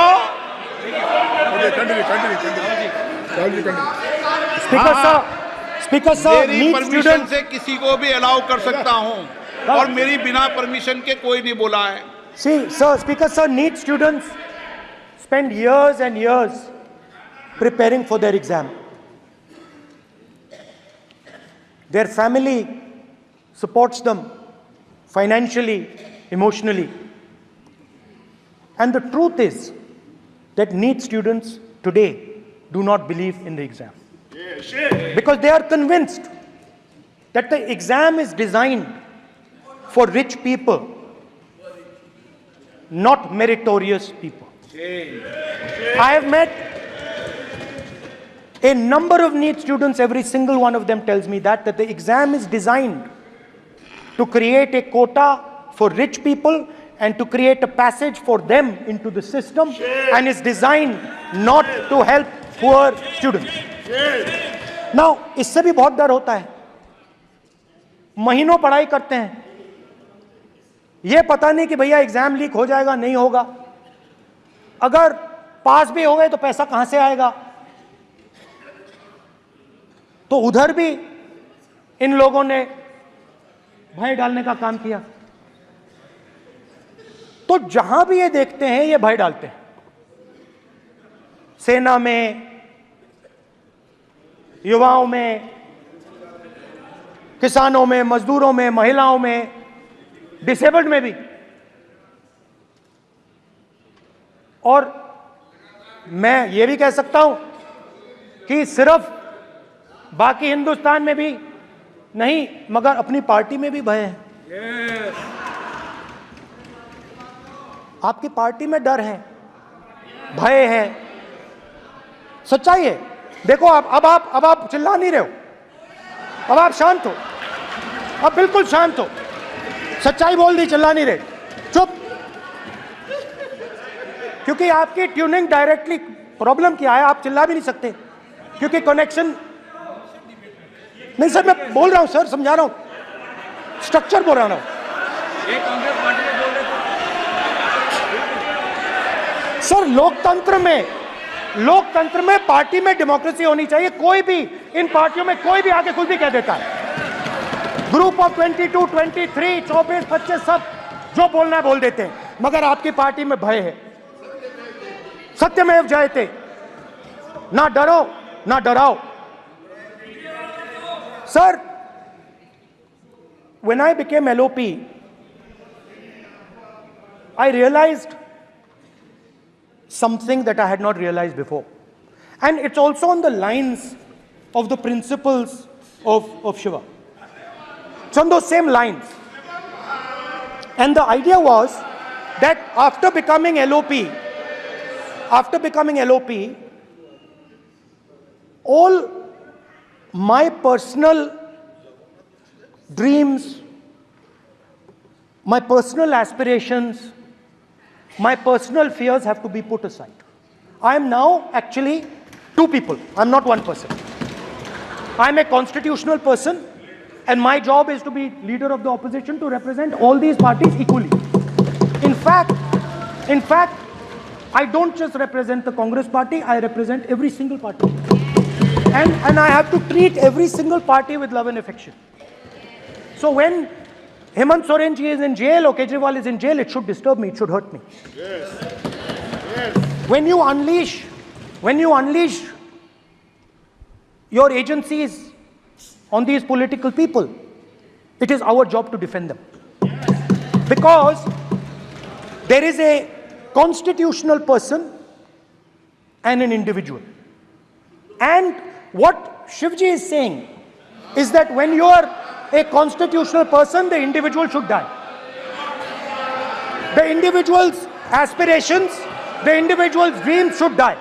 स्पीकर सर, मेरी परमिशन से किसी को भी अलाउ कर सकता हूं और मेरी बिना परमिशन के कोई नहीं बोला है। See, sir, Speaker sir, NEET students spend years and years preparing for their exam. Their family supports them financially, emotionally. And the truth is that NEET students today do not believe in the exam. Because they are convinced that the exam is designed for rich people, not meritorious people. I have met a number of NEET students, every single one of them tells me that the exam is designed to create a quota for rich people and to create a passage for them into the system, and is designed not to help poor students. Now, इससे भी बहुत डर होता है। महीनों पढ़ाई करते हैं, ये पता नहीं कि भैया एग्जाम लीक हो जाएगा नहीं होगा, अगर पास भी हो गए तो पैसा कहां से आएगा। तो उधर भी इन लोगों ने भय डालने का काम किया। तो जहां भी ये देखते हैं ये भय डालते हैं। सेना में, युवाओं में, किसानों में, मजदूरों में, महिलाओं में, डिसेबल्ड में भी। और मैं ये भी कह सकता हूं कि सिर्फ बाकी हिंदुस्तान में भी नहीं, मगर अपनी पार्टी में भी भय है। आपकी पार्टी में डर है, भय है, सच्चाई है। देखो अब आप चिल्ला नहीं रहे हो, अब आप शांत हो, अब बिल्कुल शांत हो। सच्चाई बोल दी, चिल्ला नहीं रहे, चुप। क्योंकि आपकी ट्यूनिंग डायरेक्टली प्रॉब्लम क्या है, आप चिल्ला भी नहीं सकते क्योंकि कनेक्शन नहीं। सर मैं बोल रहा हूं, सर समझा रहा हूं, स्ट्रक्चर बोल रहा हूं। सर लोकतंत्र में पार्टी में डेमोक्रेसी होनी चाहिए। कोई भी इन पार्टियों में कोई भी आके कुछ भी कह देता है। ग्रुप ऑफ 22, 23, 24, 25 सब जो बोलना है बोल देते हैं, मगर आपकी पार्टी में भय है। सत्यमेव जयते, ना डरो ना डराओ। Sir, when I became LOP, I realized something that I had not realized before. And it's also on the lines of the principles of Shiva. It's on those same lines. And the idea was that after becoming LOP, all my personal dreams, my personal aspirations, my personal fears have to be put aside. I am now actually two people. I'm not one person. I'm a constitutional person, and my job is to be leader of the opposition, to represent all these parties equally. In fact, I don't just represent the Congress party, I represent every single party. And I have to treat every single party with love and affection. So when Hemant Soren ji is in jail or Kejriwal is in jail, it should disturb me, it should hurt me. Yes. When you unleash your agencies on these political people, it is our job to defend them. Because there is a constitutional person and an individual. And what Shivji is saying is that when you are a constitutional person, the individual should die. The individual's aspirations, the individual's dreams should die.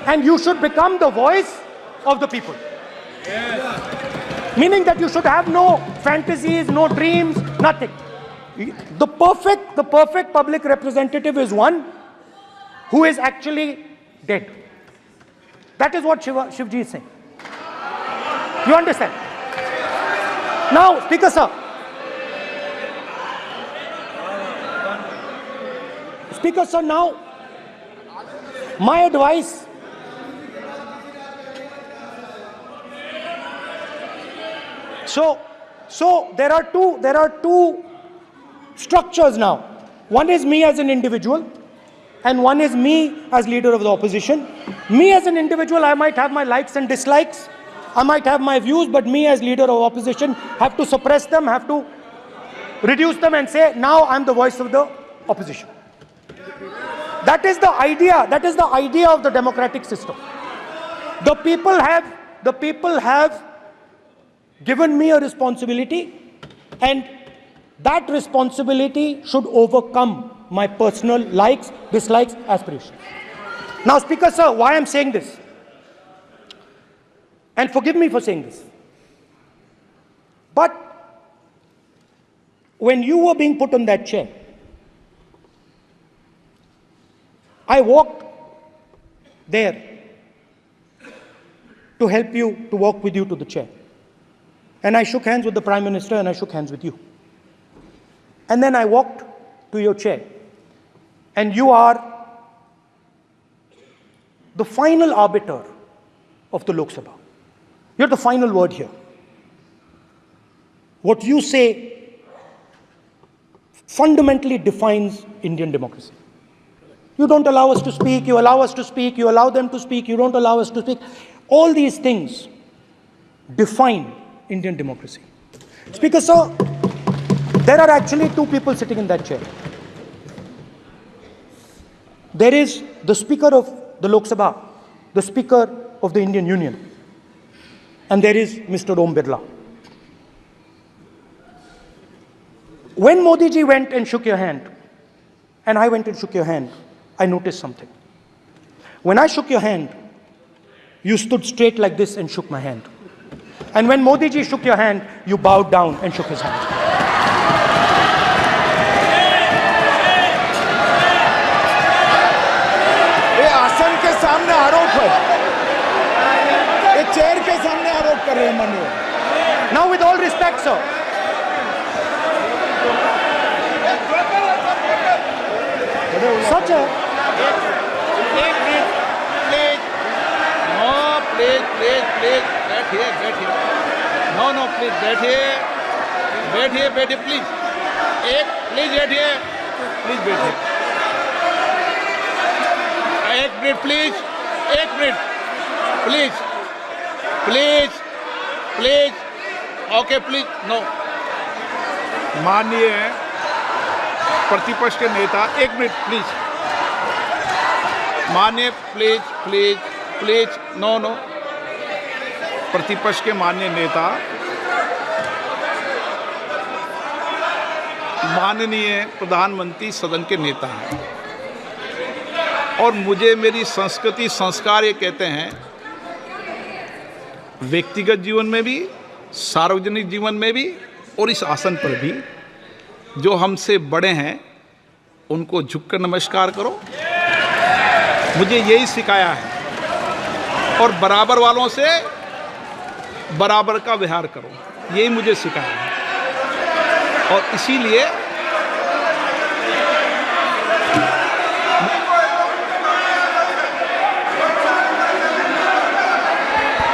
And you should become the voice of the people. Meaning that you should have no fantasies, no dreams, nothing. The perfect public representative is one who is actually dead. That is what Shivji is saying. You understand? Now, Speaker sir. Speaker sir, now, my advice. So there are two structures now. One is me as an individual, and one is me as leader of the opposition. Me as an individual, I might have my likes and dislikes, I might have my views, but me as leader of opposition have to suppress them, have to reduce them and say, now I'm the voice of the opposition. That is the idea of the democratic system. The people have given me a responsibility, and that responsibility should overcome my personal likes, dislikes, aspirations. Now, Speaker sir, why I'm saying this, and forgive me for saying this, but when you were being put on that chair, I walked there to help you, to walk with you to the chair. And I shook hands with the Prime Minister, and I shook hands with you. And then I walked to your chair. And you are the final arbiter of the Lok Sabha. You're the final word here. What you say fundamentally defines Indian democracy. You don't allow us to speak, you allow us to speak, you allow them to speak, you don't allow us to speak. All these things define Indian democracy. Speaker sir, there are actually two people sitting in that chair. There is the Speaker of the Lok Sabha, the Speaker of the Indian Union, and there is Mr. Om Birla. When Modi ji went and shook your hand, and I went and shook your hand, I noticed something. When I shook your hand, you stood straight like this and shook my hand. And when Modi ji shook your hand, you bowed down and shook his hand. ये आसन के सामने आरोप है, ये chair के सामने आरोप कर रहे हैं माननीय। Now, with all respect, sir. Such a... एक मिनट, प्लीज, नो, प्लीज, बैठिए, नो, प्लीज, बैठिए, प्लीज, प्लीज बैठिए, एक मिनट, प्लीज, ओके, प्लीज, नो। माननीय प्रतिपक्ष के नेता, एक मिनट प्लीज, माननीय प्लीज, नो, प्रतिपक्ष के माननीय नेता, माननीय प्रधानमंत्री सदन के नेता हैं, और मुझे मेरी संस्कृति संस्कार ये कहते हैं, व्यक्तिगत जीवन में भी, सार्वजनिक जीवन में भी, और इस आसन पर भी, जो हमसे बड़े हैं उनको झुककर नमस्कार करो। मुझे यही सिखाया है, और बराबर वालों से बराबर का व्यवहार करो, यही मुझे सिखाया है। और इसीलिए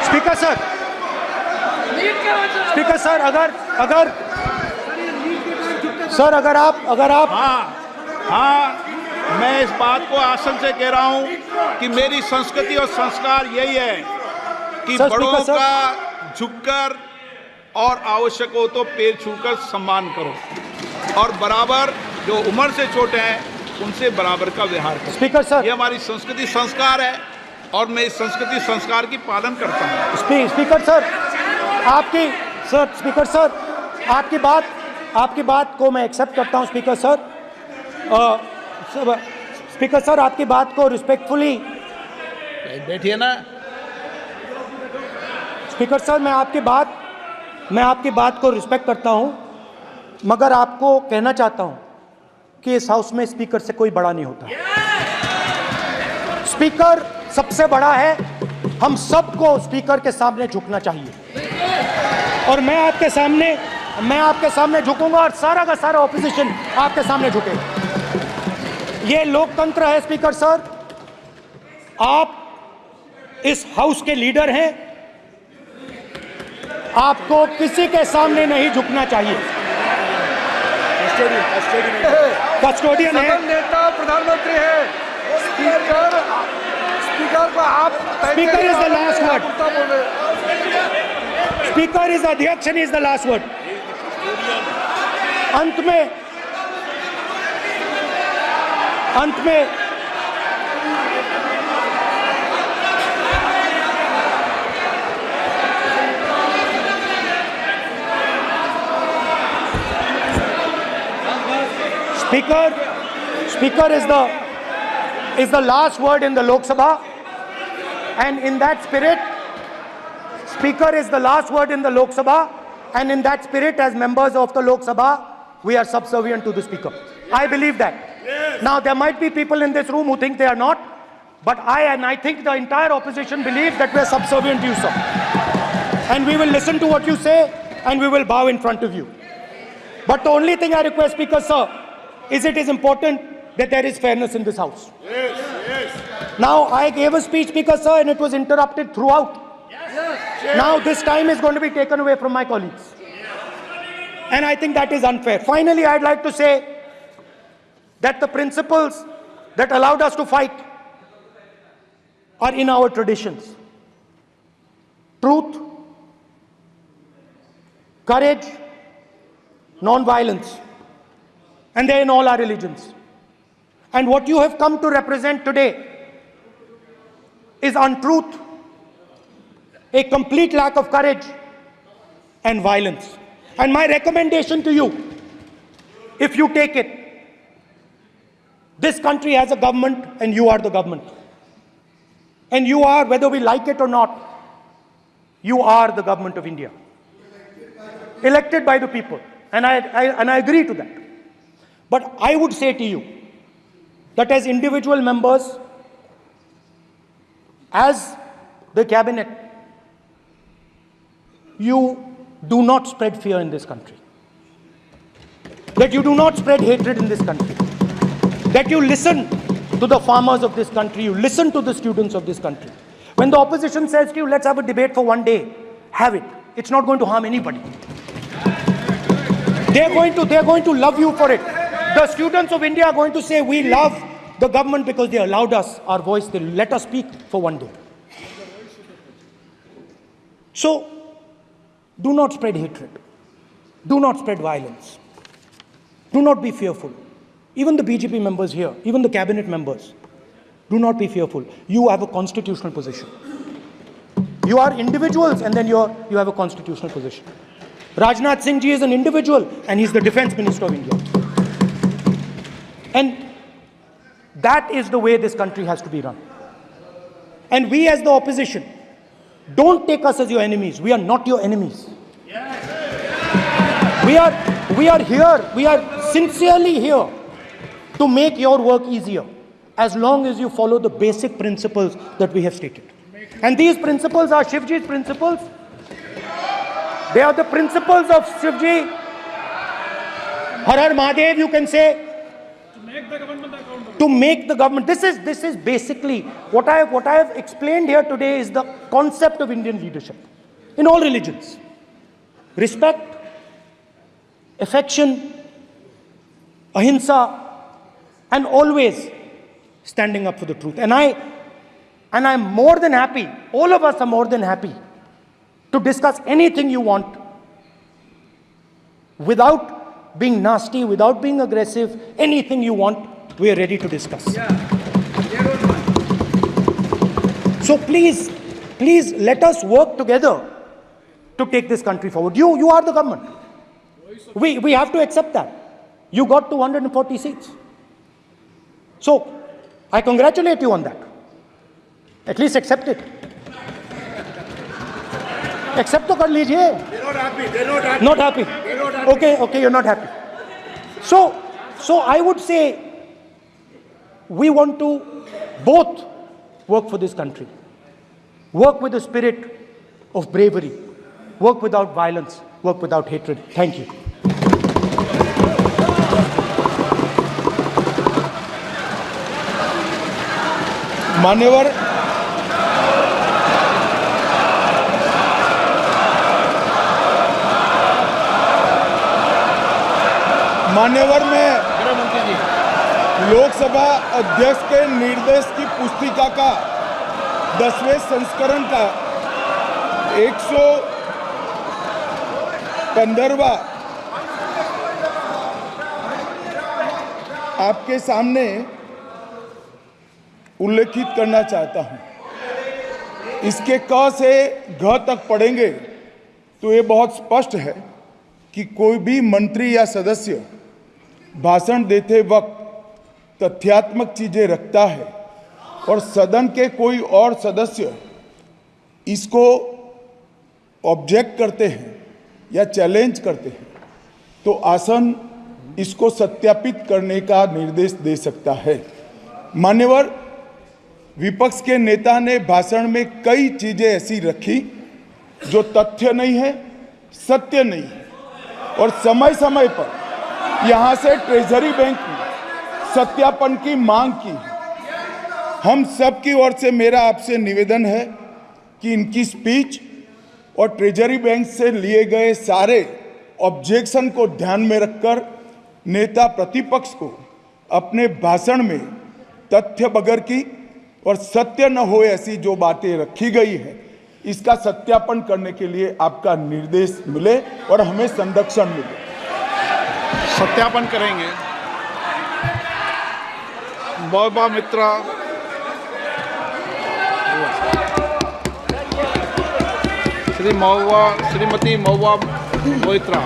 स्पीकर सर, अगर आप हाँ, मैं इस बात को आसन से कह रहा हूं कि मेरी संस्कृति और संस्कार यही है कि बड़ों का झुककर और आवश्यक हो तो पैर छूकर सम्मान करो, और बराबर जो उम्र से छोटे हैं उनसे बराबर का व्यवहार करो। स्पीकर सर, ये हमारी संस्कृति संस्कार है, और मैं इस संस्कृति संस्कार की पालन करता हूँ। स्पीकर सर, आपकी बात को मैं एक्सेप्ट करता हूं। स्पीकर सर, आपकी बात को रिस्पेक्टफुली, बैठिए ना। स्पीकर सर, मैं आपकी बात मैं आपकी बात को रिस्पेक्ट करता हूं, मगर आपको कहना चाहता हूं कि इस हाउस में स्पीकर से कोई बड़ा नहीं होता। स्पीकर सबसे बड़ा है, हम सबको स्पीकर के सामने झुकना चाहिए और मैं आपके सामने झुकूंगा और सारा का सारा ऑपोजिशन आपके सामने झुकेगा। ये लोकतंत्र है स्पीकर सर, आप इस हाउस के लीडर हैं, आपको किसी के सामने नहीं झुकना चाहिए। कस्टोडियन है, सदन नेता प्रधानमंत्री है, स्पीकर को आप speaker is the last word, speaker is अध्यक्ष and is the last word. अंत में Speaker is the last word in the Lok Sabha, and in that spirit, Speaker is the last word in the Lok Sabha, and in that spirit, as members of the Lok Sabha, we are subservient to the Speaker. I believe that. Yes. Now, there might be people in this room who think they are not, but I think the entire opposition believes that we are subservient to you, sir. And we will listen to what you say, and we will bow in front of you. But the only thing I request, Speaker, sir, is it is important that there is fairness in this house. Yes, yes. Now, I gave a speech, Speaker, sir, and it was interrupted throughout. Yes. Now, this time is going to be taken away from my colleagues. And I think that is unfair. Finally, I'd like to say that the principles that allowed us to fight are in our traditions. Truth, courage, non-violence. And they're in all our religions. And what you have come to represent today is untruth, a complete lack of courage, and violence. And my recommendation to you, if you take it, this country has a government and you are the government. And you are, whether we like it or not, you are the government of India. Elected by the people. And I agree to that. But I would say to you that as individual members, as the cabinet, you do not spread fear in this country. That you do not spread hatred in this country. That you listen to the farmers of this country, you listen to the students of this country. When the opposition says to you, let's have a debate for one day, have it. It's not going to harm anybody. They're going to love you for it. The students of India are going to say, we love the government because they allowed us our voice, they let us speak for one day. So, do not spread hatred. Do not spread violence. Do not be fearful. Even the BJP members here, even the cabinet members, do not be fearful. You have a constitutional position. You are individuals and then you have a constitutional position. Rajnath Singh ji is an individual and he's the Defense Minister of India. And that is the way this country has to be run. And we as the opposition, don't take us as your enemies. We are not your enemies. We are here, we are sincerely here to make your work easier as long as you follow the basic principles that we have stated. And these principles are Shivji's principles. They are the principles of Shivji. Har Har Mahadev, you can say. To make the government. This is basically what I have explained here today is the concept of Indian leadership in all religions. Respect, affection, ahimsa, and always standing up for the truth. And I'm more than happy, all of us are more than happy to discuss anything you want without being nasty, without being aggressive, anything you want, we are ready to discuss. So please let us work together to take this country forward. You are the government. We have to accept that. You got 240 seats. So, I congratulate you on that. At least accept it. Accept to kar lijiye. Not happy. Okay, you're not happy. So I would say we want to both work for this country. Work with a spirit of bravery. Work without violence. Work without hatred. Thank you. मान्यवर में लोकसभा अध्यक्ष के निर्देश की पुस्तिका का 10वें संस्करण का 115वां आपके सामने उल्लेखित करना चाहता हूं। इसके क से घ तक पढ़ेंगे तो ये बहुत स्पष्ट है कि कोई भी मंत्री या सदस्य भाषण देते वक्त तथ्यात्मक चीजें रखता है और सदन के कोई और सदस्य इसको ऑब्जेक्ट करते हैं या चैलेंज करते हैं तो आसन इसको सत्यापित करने का निर्देश दे सकता है। मान्यवर, विपक्ष के नेता ने भाषण में कई चीजें ऐसी रखी जो तथ्य नहीं है, सत्य नहीं है और समय समय पर यहां से ट्रेजरी बैंक में सत्यापन की मांग की। हम सब की ओर से मेरा आपसे निवेदन है कि इनकी स्पीच और ट्रेजरी बैंक से लिए गए सारे ऑब्जेक्शन को ध्यान में रखकर नेता प्रतिपक्ष को अपने भाषण में तथ्य बगैर की और सत्य न हो ऐसी जो बातें रखी गई है इसका सत्यापन करने के लिए आपका निर्देश मिले और हमें संरक्षण मिले। सत्यापन करेंगे। महुआ मित्रा, श्रीमती महुआ मोइत्रा।